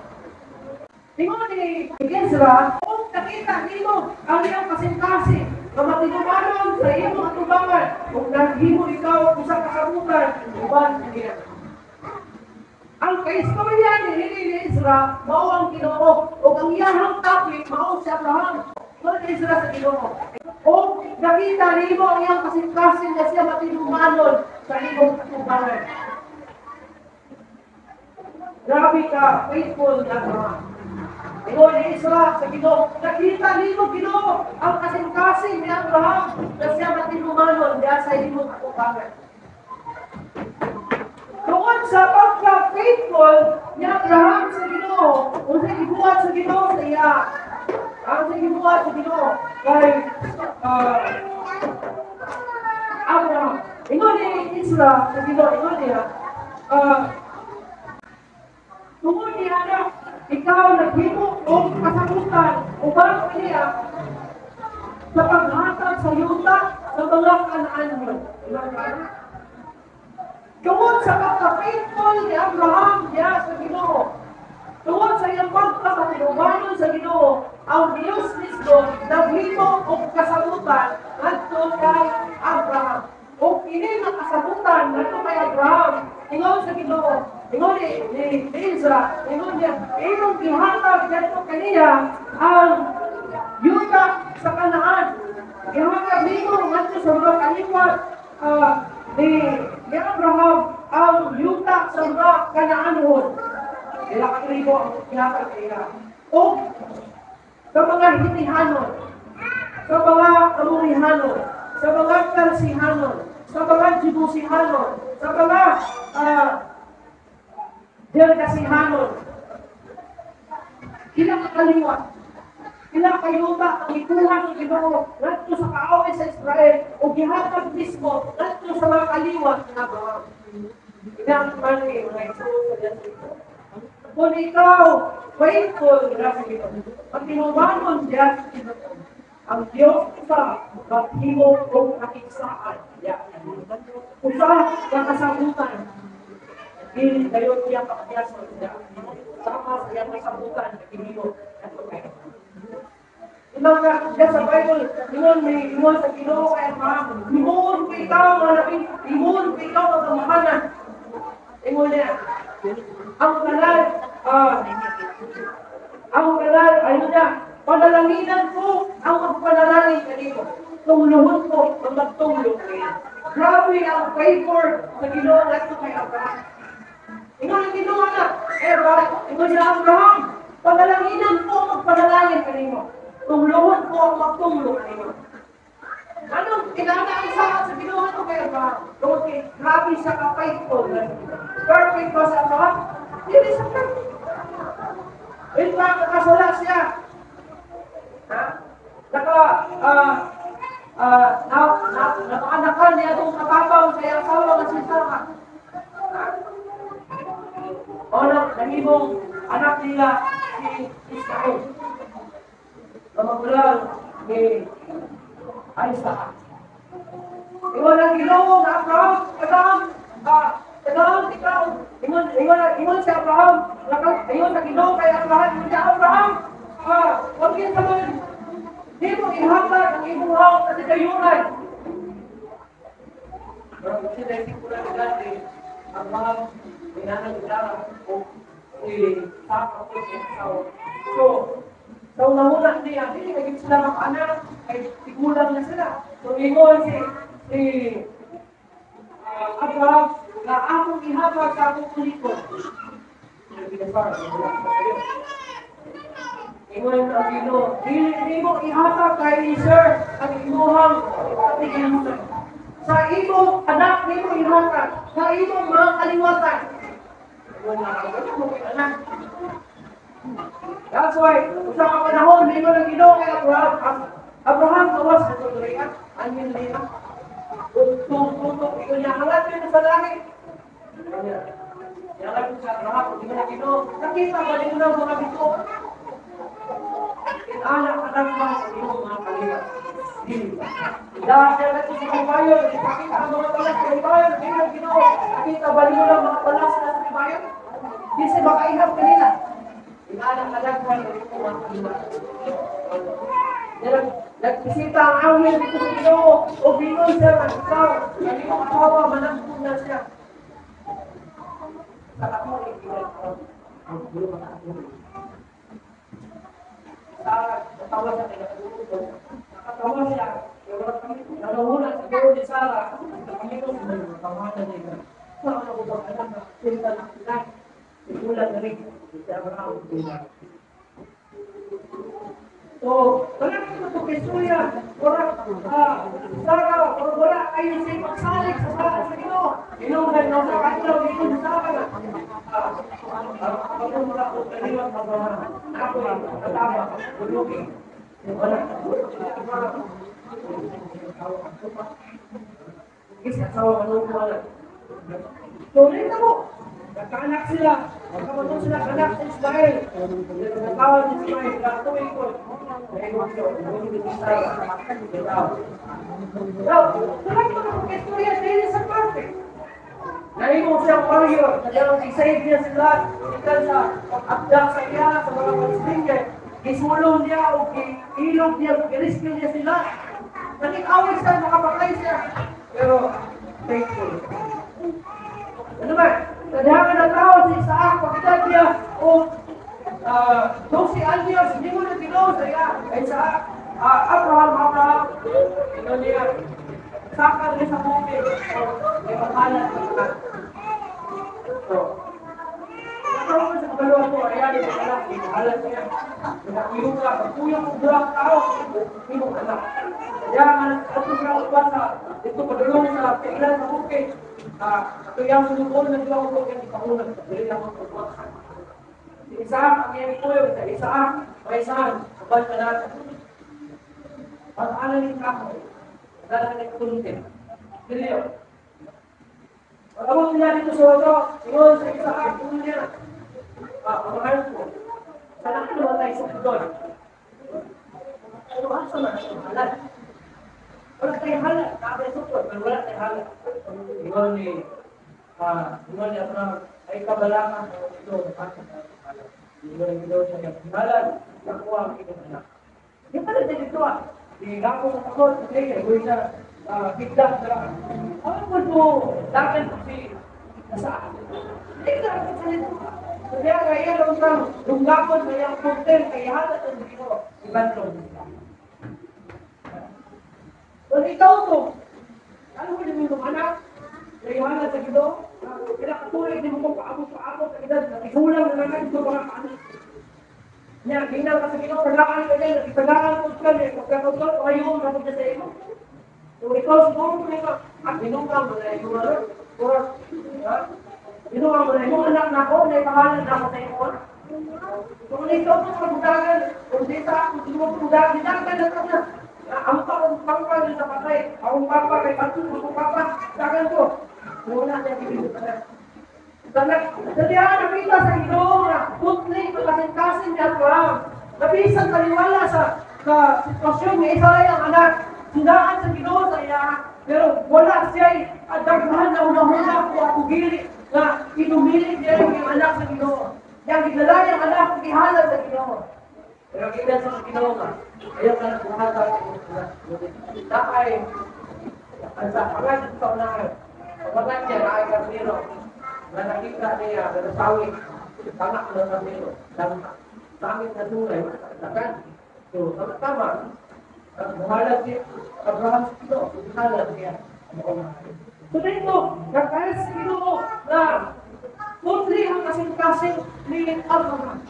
Tingnan ni Ezra, kung nakita nimo ang iyong kasing-kasing, na matinumanon sa iyong mga tubangan, kung naghimo ikaw kung sa kasabutan, uban niya. Ang kaistorya ni Ezra, mao ang Ginoo, o ang iyahang topic, mao si Abraham. Kung Ezra sa Ginoo. O nakita nimo ang iyang kasing-kasing na siya matinumanon sa iyong tubangan. Grabe ka, faithful na Abraham. Ikaw ni Ezra sa Ginoo, nakita nimo Ginoo ang kasing-kasing ni Abraham na siya matinumanon diya sa iyong tubangan. Tungkol sa pagka-faithful ni Abraham sa Ginoo, kung sa ibuhat sa Ginoo sa iya, ang sa ibuhat sa Ginoo kay Abraham. Ikaw ni Ezra sa Ginoo, ikaw niya, tungkol niya na ikaw naghimo o kasagutan o bago niya sa paghatag sa yuta sa mga kanaanon. Tungkol sa pagka-faithful ni Abraham niya sa Ginoo, tungkol sa iyang pagkakatinubanon sa Ginoo, ang Diyos mismo naghimo o kasagutan ngadto kay Abraham. O kini ang kasagutan ngadto kay Abraham, ingon sa Ginoo, ingon ni Ezra, ingon niya, imong gihatag ngadto kaniya ang yuta sa Kanaan. Gihatag nimo ngadto sa mga kaliwat ni Abraham ang yuta sa mga Kanaanon. Ila ka tribo ang gihatag kaniya. O sa mga hitihanon, sa mga amurihanon, sa mga persihanon, sa mga jibusihanon, sa mga delgasihanon. Ilang kaliwat, ilang kayuta ang ikuha ng Ginoo ngadto sa kaaway sa Israel o gihatag mismo ngadto sa mga kaliwat ng Abraham. Ilang man ni mga isuo sa dito. Kung ikaw faithful sa Ginoo, ang tinubanon diyan sa Ginoo, ang Diyos sa maghimo kong kakigsaan. Usa ka kasabutan. Dili dayon niya kapagyason niya. Sama sa iyang kasabutan na kinimo at pagkain. Ilang ka sa Bible, ingon sa Ginoo kay Abraham, himuon ko ikaw mga labing, himuon ko ikaw ang kamahanan. Ingon niya, ang kanal, ayun niya, panalanginan ko ang magpanalangin kanino. Tungluhon ko ang magtulong kayo. Grabe ang favor sa Ginoo ngadto kay Abraham. Ingon ang Ginoo na, ingon niya Abraham, panalanginan ko ang magpanalangin kanino. Tungluhon ko ang magtulong kanino. Anong kinanaan sa Ginoo ngadto kay Abraham? Okay, grabe siya ka-faithful. Perfect ba sa Abraham? Hindi siya perfect. In fact, nakasala siya. Ha? Napakanakan niya itong kababaw sa iyang asawa na si Sarah. O nangibong anak nila si Ismael. Magulang ni Isaac. Iwan ang Ginoo na Abraham, ikaw. Iwan si Abraham, iwan sa Ginoo kay Abraham, iwan si Abraham. Huwag yan naman. Di mo ihatag ang ibuhaw sa sigayunay. Pero kasi dahil ko na dati, ang mga pinanagdara o sapa ko siya asawa. So namunan niya, hindi naging sila maka-anak, ay tigulang na sila. So ingon si Abraham, na akong ihatag sa akong kulikod. Ingon ang Ginoo, hindi mo ihatag kay Sir ang imuhang katigilunan. Sa imong anak, hindi mo ihatag. Sa imong mga kaliwatan. Ingon na ako, anak. That's why, sa kapanahon, hindi mo ng Ginoo kay Abraham. Abraham, kawas na tuloyan. Anyan nila. Tutok, ikaw niya, hangat yun sa langit. Yan lang sa Abraham, hindi mo ng Ginoo. Nakita ba din mo na mga bito? Anak-anak mga Ginoo, mga kaliwat. Dahil siya natin sa kabayo, nakita ang mga palas sa kabayo, hindi mo Ginoo. Nakita ba din mo lang mga palas sa kabayo? Hindi siya makaihap kanila. Anak-anak mga kaliwat. Nagkisita ang awin dito sa Ginoo o binon siya ng ikaw. Ang iyong asawa, managpun na siya. Sa kamuling, ang gulo makakamuling. Sarah, natawa siya kay nakatulog. Nakatawa siya. Nalahunan sa gawin ni Sarah. Nakaminom mo yung nakawanan niya. Saan ako ba alam na pinta ng pinay? Ikulan na rin. Hindi ako nakakutulog. So, wala ko ito kay Suya. Sarah, wala kayo siya magsalig sa Sarah sa Ginoo. Inugan na sa kanilaw dito sa Sarah. Ako mula ko kanilang magawa. Ako yung katama, bulugin. Wala ko. Isa sa mga wala. So, rin na mo. Nagkaanak sila. Nagkamatong sila kanak sa Ismael. Nagkawad si Ismael. Nagkatuloy ko. Nagkawad siya. Nagkawad si Sarah. Now, tulad mo na kung istorya dahil sa parte. Nalimong siyang warrior. Nagyarong isayid niya sila. Ikan sa pag-abdak sa iya, sa mga pag-slinger. Isulong niya o ilog niya, i-rescue niya sila. Naging-awit siya, makapakay siya. Pero, faithful. Ano ba? Tadhangan na tao sa Isaac, pagkatag niya, o 12 anyos, hindi mo na Ginoo sa iya. Ay sa Abraham, ino niya, sakal niya sa bukid, o may makalat na ka. So, nakaroon sa kabaluan ko, ayan, ito anak, may makalat niya. Nakiyong ka, pagkuyang kong burak tao, hindi mo anak. Kaya nga, ito sa basa, ito padulong sa kailan sa bukid. Ito yung sunukol na diwa ko yung ipakunan. Dili lang ako pagbuwasan. Si Isaac, ang iyang ikuyo, sa Isaac, may saan, kabal ka natin. Pag-alan yung kako, dala na nagtuluntin. Dili yun. Pag-abot nila dito sa wato, ingon sa Isaac, ingon niya. Pag-mahal ko, sana ka naman tayo sa doon. Ano asa na, halal. Wala tayong halal, nakabay sukot, pero wala tayong halal. Ingon ni Abraham, ay kabalakan o ito, ingon ni Ginoo siya, halal, nakuha ang inyong anak. Di pala din ito di gako sa takot, kasi gawin na bigla sa lang. Ano mo ito, dapat si nasaan? Hindi ka rin sa nito. Kaya kaya lang kang lunggapon na yung punten, kaya halat ang Ginoo, ibantong. Kung ikaw to, ano mo din yung anak? Layahan sa Ginoo? Pinakatuloy din mo kung paabot-paabot sa edad, nakikulang na naman ito mga kaanak. Nya, ginal ka sa Ginoo, paglakan ka din, ipaglakan ko ka din, pagkakotol, ayaw mo na sa iyo. So, ikaw siguro mo na Ginoo ka mo na yung ano? Ginoo ka mo na yung anak na ako, na ipangalan na ako sa iyo. Kung ikaw po magdagan, kung di sa kung di mo magdagan, dagan na na. Ang papa sa patay, ang papa kay patu, ang papa, dagan ko. Muna na dito pa. Dali nakita sa Ginoo na putli kasing-kasing ni Abraham. Nabisan kaliwala sa sitwasyon ni Isay ang anak. Sinaan sa Ginoo sa iya, pero wala siya daghan na una-una ko ako gili na inumilig niya yung anak sa Ginoo. Yang gidala yung anak ko gihalad sa Ginoo. Pero kita sa Ginoo nga, ayaw ka na kuhatag ay ang sa pangalan sa unahan. Pagkakas niya na ay karniro na nakita niya na sawi tangak ng karniro ng sangit na tunay katakan. So, tama buhalag siya Abraham sa Ginoo, buhalag siya. So dito, nakaya sa Ginoo na putli ang kasing-kasing ni Abraham.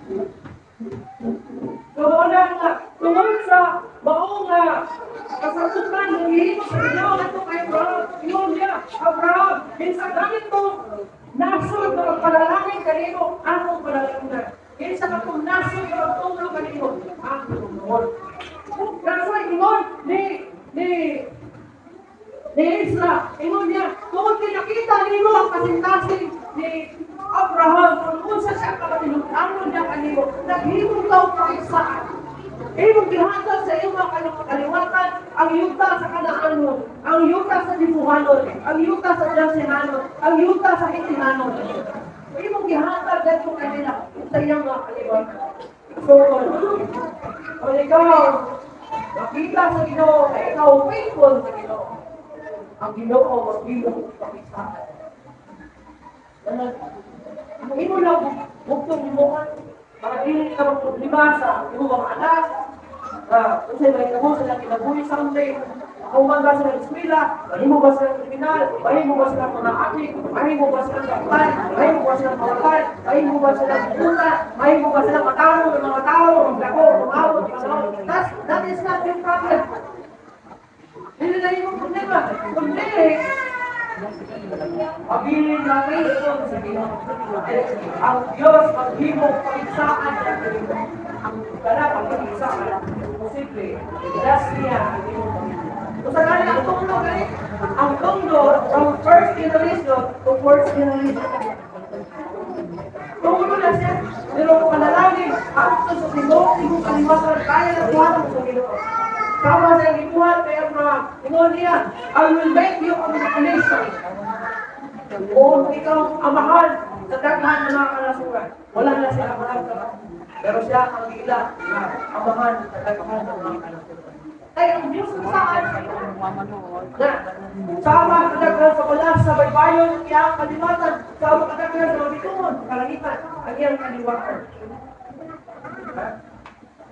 Kawalan nga, tungkol sa maong kasatukan ng hihimo sa Ginoo na ito kay Abraham. Yun niya, Abraham, minsan gamit ko, nasod na palalangin kanino, anong palalanginan. Minsan akong nasod na magtulong kanino, anong tungkol. Kasi ingon ni Isra, ingon niya, kung tinakita nino ang kasing-kasing ni Abraham, kung sa siya kapatinog, ano niya kanino, naghimong daw pakigsaan. Imong gihatag sa iyong mga kaliwatan, ang yuta sa Kanaanon, ang yuta sa Dibuhanon, ang yuta sa Jansihanon, ang yuta sa Hitinanon. Imong gihatag dito kanila sa iyong mga kaliwatan. So, kung ikaw, makita sa Ginoo na ikaw faithful sa Ginoo, ang Ginoo maghimong pakigsaan. Ang imo lang bugtong limukan, para dili ka magproblema sa iyong anak. Kung sa'yo may tabo sila kinabuhi someday, kung man ba sila eskwela, mahimo ba sila kriminal, mahimo ba sila mga atik, mahimo ba sila kapal, mahimo ba sila mawakal, mahimo ba sila puta, mahimo ba sila matalo ng mga tao, magdako, umabot, that is not your problem. Hindi na yung problema. Kundi, pabilin namin ito sa Ginoo. Ang Diyos maghimong pakigsaan ng Ginoo. Ang ganap ang pakigsaan, posible, ilas niya ang Ginoo. Kung sa kanya ang tunglo ganit, ang tunglo from first generation to fourth generation. Tunglo na siya, pero kung manalangin, ang ito sa Ginoo, tingong kalimasan, kaya na buhat sa Ginoo. Sama sa ibuhat kay Abraham, ingon niya, I will make you a nation. Kung ikaw ang mahal sa daghan ng mga kalasuran, wala na siya Abraham sa pero siya ang gila na ang mahal sa daghan ng mga kalasuran. Kaya ang Diyos kung saan na sama kadaghan sa ulas sa baybayon, iyang kalimatan, sama kadaghan sa mabitungon, kalangitan, ang iyang kaliwatan.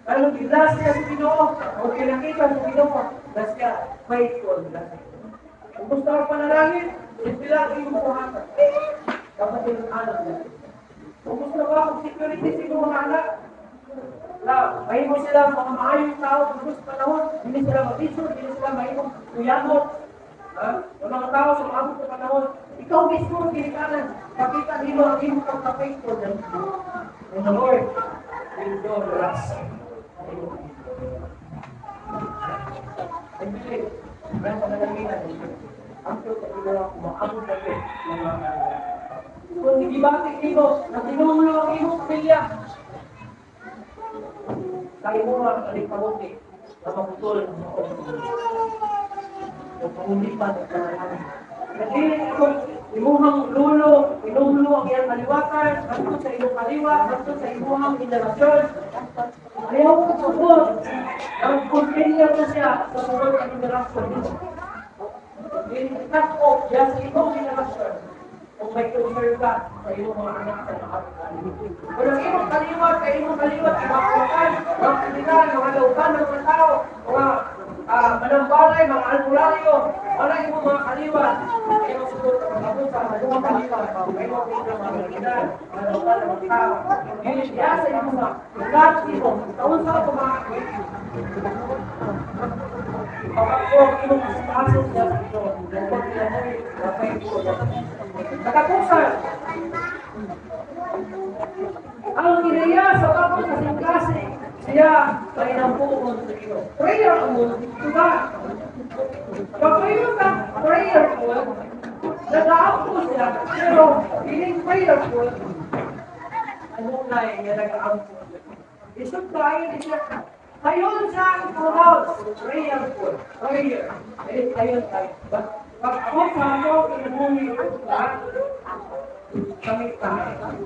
Kalau gilas siya sa Ginoo, o kinakita sa Ginoo, na siya faithful. Kung gusto ka panalangin, sila ang iyong buhatan. Dapat yung anak niya. Kung gusto ka ang security sa iyong mga anak, mahimo sila mga maayong tao sa gusto panahon, hindi sila matisod, hindi sila mahimong tuyamot. Yung mga tao sa maabot sa panahon, ikaw mismo ang pinikanan, pakita nilo ang iyong pagka-faithful. And the Lord will do the rest. I believe, meron ka nalaminan ang truth sa ilo ako, maabot na ito ng mga kanila. Kung hindi bakit ito, na tinumulo ang iyong pamilya, tayo mo nga kalipamuti na maputol ng mga o pangulipan at panalangin. Kasi kung imuhang lulo, inulo ang iyang kaliwatan, ganito sa iyong kaliwa, ganito sa imuhang generasyon, ayaw ko sabot. Ang continue ko siya sa sunod ang generasyon. Cut off siya sa ibang generasyon. Kung may concern ka sa iyong mga anak sa nakakalimutin. Kung ang iyong kaliwat, mga kawakan, mga kriminal, mga lautan ng mga tao, mga manambalay, mga albularyo, wala yung mga kaliwat. Kaya masusunod ang mga kabusa, mga kaliwat, may mga kriminal, mga kriminal, mga lautan ng mga tao. Kaya sa iyong mga lahat ito, taon sa ito mga pagkakbo ang iyong kasapasos niya sa ito. Kung pinamoy, kapay ito. Nakapusan, ang ideya Ginoo. Prayerful to God. Kapag ka prayerful, nag-aampo siya, pero feeling prayerful, ano na yung nag-aampo? Isang tayo siya. Tayon sa house, prayerful, prayer. Tayon tayo. Pag ako sa ako, pinamumi ko kami tayo.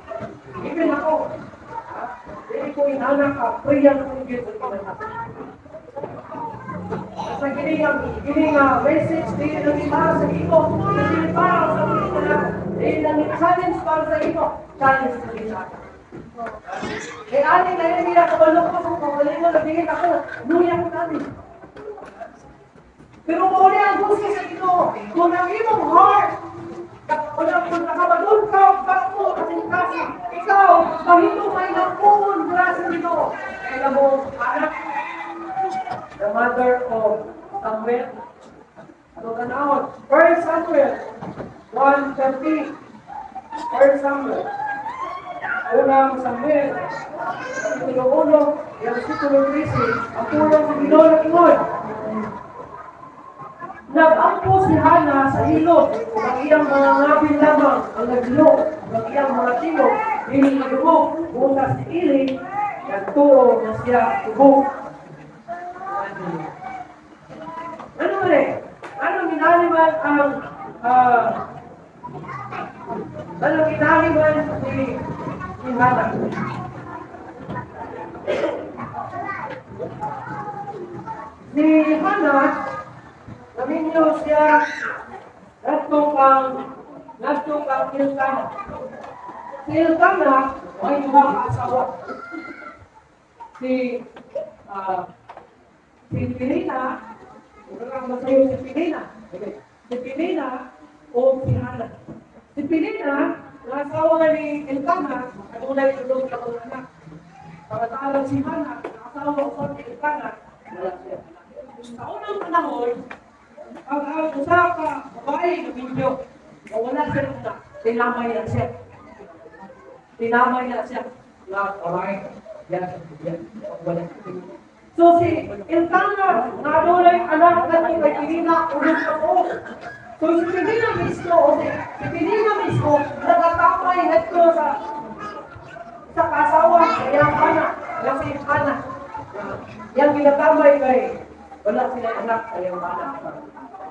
Even ako, hindi ko inanak ka, prayerful dito. Sa gining message din ng iba sa ito, hindi para sa ito na, ang challenge para sa ito, challenge sa ito. Eh, ani na yun, nila kabalo ko sa kabalin mo, nabingit ako, nuya ko kami. Pero muli ang gusto sa ito, kung ang imong heart, kung nakabalon ka, bakit kasing kasi, ikaw, kahito may nakuhon mula sa ito. Kaya mo, anak, the mother of Samuel. So, kanahon, 1 Samuel 1:13. 1 Samuel. Unang Samuel, kapitulo 1, versikulo 13, ang tulong sa Ginoo ng Ingon. Nag-ampo si Hana sa hilot, ang iyang mga ngabin lamang ang naglo, ang iyang mga timog, hindi nagubog, butas si Ili, nagtuo na siya tubog. Ano rin? Ano minaliman ang ano minaliman si Hana? Si Hana, naminyo siya natong Hilkana. Si Hilkana ay mga asawa. Si Penina, wala kang masayo si Penina. Si Penina o si Hana. Si Penina, nasawa ni Elkana, at unay tulong na mga anak. Pagkatalang si Hana, nakasawa ko ni Elkana, wala siya. Sa unang panahon, ang usa ka babae na video, wala siya na, tinamay na siya. Tinamay na siya. Babae, yan. Wala siya. So si Elkana, nadulay anak na kay Penina, ulit ako. So si Penina mismo, nagkatapay nito sa kasawa, kaya anak, kasi anak. Yang ginatamay kay, wala sila anak, kaya anak.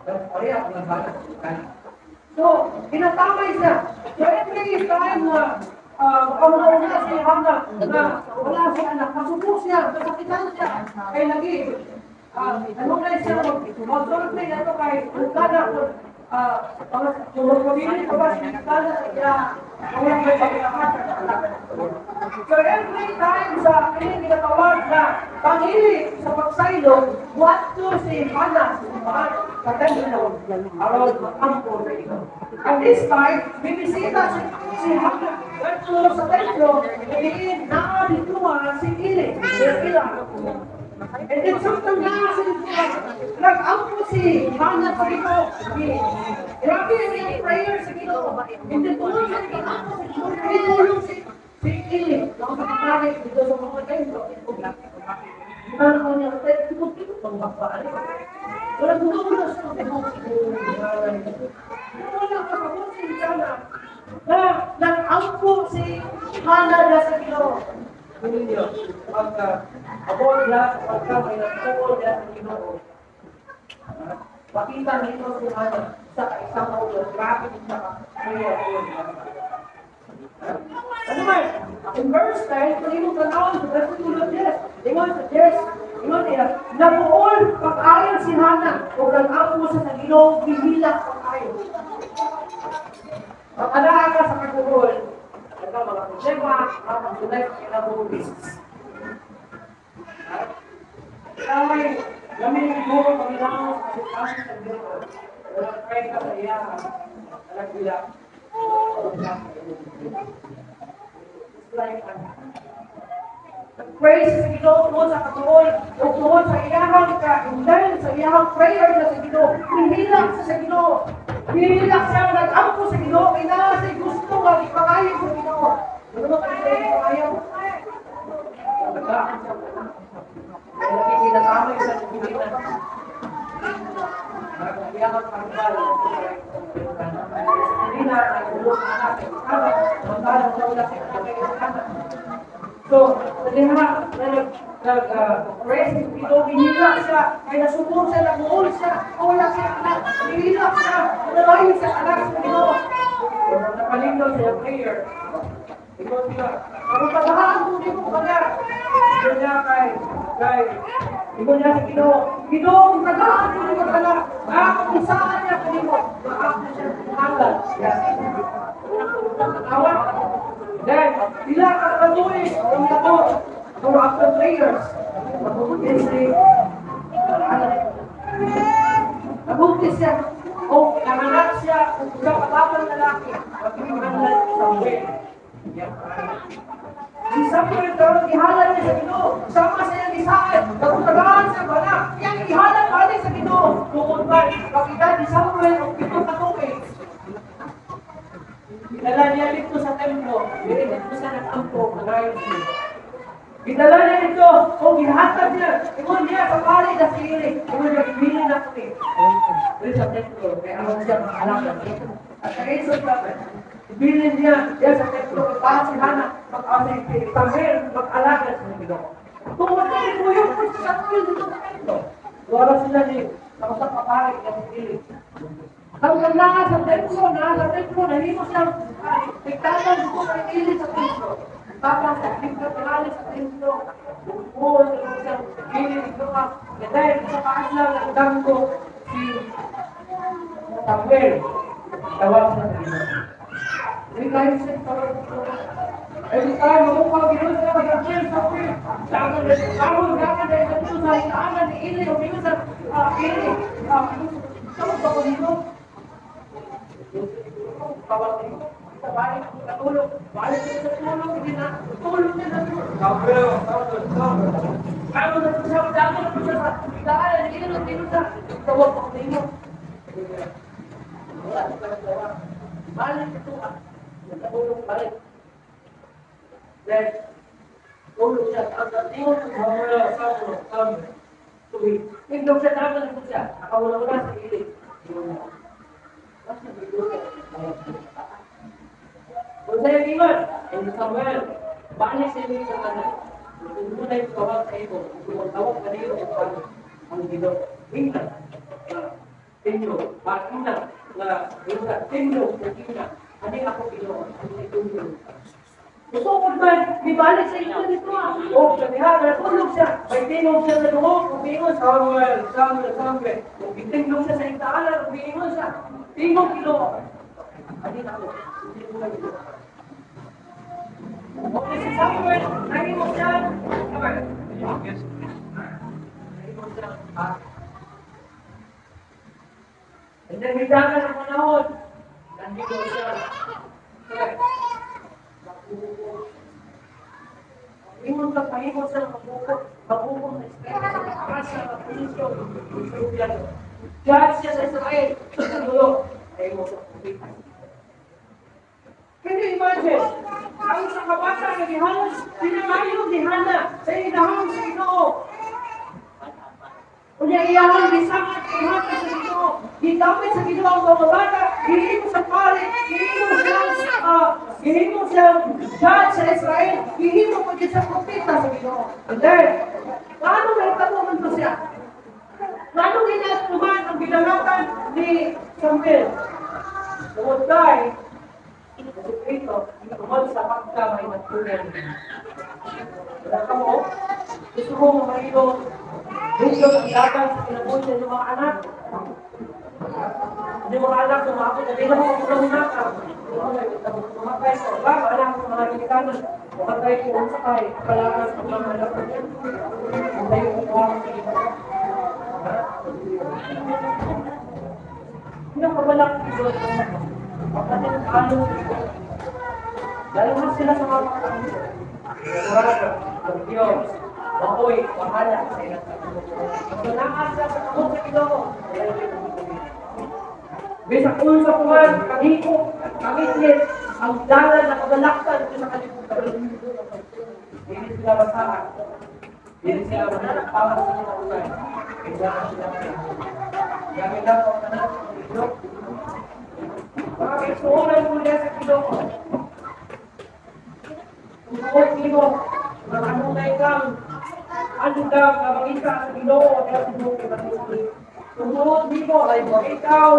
Pareha ang anak. So, ginatamay siya. So every time na ang nauna si Hana na wala si anak, masubok siya, masakitan siya. Kaya lagi, ano na siya, mag-solve na ito kay Elkana kung magpabilin ko ba si Elkana kaya walang may pagkakata. So every time sa kinatawag na pangili sa pagsaylo, what to si Hana, katandinaw, around mag-ampo na ito. At this time, bibisita si Hana. At sa templo, hindi naabituwa si Ili, si Ila. And then samtang nag-ampo si Hana sa Ginoo. Grabe yung prayer sa Ginoo. And then tulong sa nag-ampo sa Ginoo. Tinulong si Ili. Nakapagkakalit dito sa mga templo. Ano ko niya, tikot-tikot ang bakbaan. Walang gulo sa mga wala ka si Hana. Na nag-ampo si Hana na sa Ginoo. Kunin niyo, pagka-abot niya, pagka may nagtuol niya sa Ginoo. Pakita nito si Hana sa isang ulo. Grabe niya ka. Ano ba? In verse 10, kung imong tanawin sa versikulo 10, ingon sa 10, ingon niya, nabuol pag-ayon si Hana o nag-ampo sa Ginoo, bihilak pag-ayon. Ang alaga ka sa kagulol, ito mga problema, mga tulay ng kinabulis. Kaya, gamin mo, panginoon, sa kasi sa Ginoo. Wala try ka sa iya, nagbilang. Praise sa Ginoo tungkol sa katuloy, o tungkol sa iyahang ka-indahil, sa iyahang prayer na sa Ginoo, hinilak sa Ginoo. Hinilak siya, nag-ampo sa Ginoo, inasay gusto nga, ipakayo sa Ginoo. Ano ba kayo sa ipakayo? Nagkaan siya. Kaya nakikilatamay sa sa Pilipinas. Nagbiyakan ang bala. Hindi na nagulong ang anak. Magkala sa wala sa anak. So, naliha, nag-rest, hinila siya, ay nasubong siya, nag-uul siya, wala siya anak, hinila siya, nalayo siya anak sa Ginoo. So, nakalinaw siya prayer. Ikaw siya, ang paghahaan ko din mo kanya. Ikaw niya ikaw niya sa Ginoo. Ginoo, ang paghahaan ko din mo kanya. Ang isaan niya ka din mo. Maakto siya hanggang. Awat. Then, sila kakatuloy ang ito. So, after prayers, nabuktis siya. O, nanganak siya sa kabatang lalaki. Pagkipangalan sa uwi. Si Samuel karon ihalad niya sa Ginoo. Sama sa iyang isahan. Nagutagaan sa bana. Iyang ihalad balik sa Ginoo. Tungod ba, pagkita ni Samuel ang pitong katukoy. Dinala niya dito sa templo. Dito sa nag-ampo. Dinala niya dito. Kung ihatag niya. Ingon niya sa pari na sili. Ingon niya, bili na kami. Dito sa templo. Kaya ang siya makalakan. At sa Isos Prophet. Bilin niya sa templo, para si Hana, mag-Samuel, mag-alaga sa Ginoo. Tungkol na rin mo yung sa Samuel dito sa templo. Wala sila ni, sa paparik na sili. Ang ganda sa templo, nahimo siyang diktator dito sa ili sa templo. Tapos, diktator sa templo. Buo siyang ili dito ka. Dahil sa paaslang ng damgo, si Samuel, tawag sa Ginoo. Every time makukuha Ginoo sa mag-appeal sa prayer. Sabi gagawin ito sa inaanan ni Ili o Ginoo sa Ili. Saan ba ko dito? Bawal dito. Sa balik, natulog. Balik ko sa tulog. Hindi na. Tulog niya na tulog. Kaya mo na siya. Dako na po siya sa daan. Hindi na dito sa tawag ko dito. Balik ito natulog balik. Then, tulog siya. Tingog sa tuwid. Tingog siya, tama na siya. Nakawala-wala sa ilig. Kung sa'yo tingog, hindi Samuel, balik sa ilig sa kanan. Kung muna yung tawag sa iyo, kung tawag ka niyo ang Ginoo. Tingnan. Tingog. Tingnan. Tingog. Tingnan. Ano ako Ginoo? Gusto ko ba, di balik sa inyo dito o, sabihan, natulog siya. May tingog siya sa dugo, umingon, Samuel. Kung tingog siya sa intaalan, umingon siya. Tingog Ginoo. Ano ako? Hindi ko na Ginoo. O, si Samuel, nahimog siya. Nahimog siya. And then, hidangan ang panahon. Nandito siya. Ingon ka pahimot sa mabukong na espiritu sa asa na pulisyon. Judge siya sa Israel. Sa dulo. Pahimot sa pulisyon. Can you imagine? Ang sa kabata na gihalas, pinamayo ni Hana sa inahang sa Ginoo. Kunya iyahang gisangat ihat sa Ginoo. Gigamit sa Ginoo ang mga bata, gihimo sa pari, gihimo siyang judge sa Israel, gihimo po siya propeta sa Ginoo. And then, paano nagtatungan po siya? Paano ginatuman ang ginamatan ni Samuel? Tungod kay si Cristo, tungod sa pagkamay ng tunay. Wala ka mo, gusto mo marido, gusto ang dapat sa kinabuhi ng mga anak. Hindi mo anak, sumako, hindi mo kumahinaka. Tumakay sa iba, anak ko mga Amerikanos. Tumakay ko ang sakay, kalakas ang mga anak ko niya. Hindi ko kuha sa iba. Pinakabalak ito. Pagkatin ang along ito. Dahil mas sila sa mga kapatid. Kurado, ang Diyos, makoy, bahala sa ilang kapatid. Pagkanaas sa kapatid sa Ginoo. Bisa kung sa kuwan, kaniko, kamitin, ang dalan na kabalaktan sa kalibutan. Hindi sila basahan. Dili sila magpapawag sa mga ulay. Kailangan sila gamit lang ang tanan ng ilok. Mga kaisuunan mo niya sa ilok ko. Tungkol nimo, ano na ikaw, ano daw, kapagisa sa ilok ko, kaya sinong kapatid. Tungkol nimo, ikaw,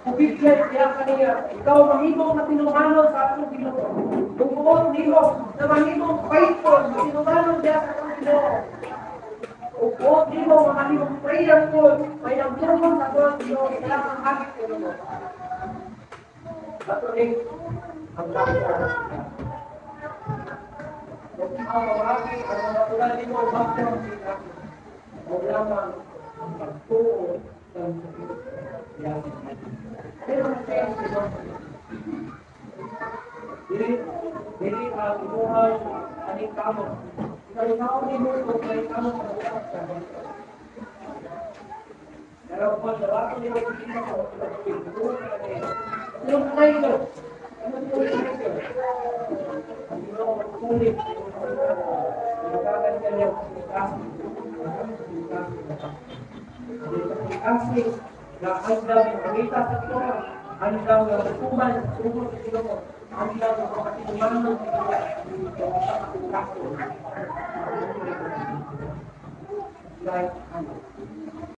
ubigyan niya kaniya. Ikaw mahimong na tinumano sa atong ilok. Tungkol nimo, na mahimong faithful, na tinumano niya sa atong ilok. Tungkol nimo, mahimong prayerful, may nagtulong sa atong ilok, kailangan ang hagit ko nimo. Ato rin, ang dami kung ang marami, ang mga tulad nito, bakit ang sila? Huwag lamang ang pagtuo ng yan. Pero ang kaya sila, dili ang imuhang aning kamo. Ikaw ni mo kung may kamo sa bukas ka. Pero kung dapat niyo kita ko, pintuo ka rin. Yung kayo, ano po yung kayo? Kulit, magkakan ka niya kasi na handang yung pangita sa ito, handang yung hukuman sa sumot sa ito mo, handang yung pakatinuman ng ito sa kaso. Like, ano?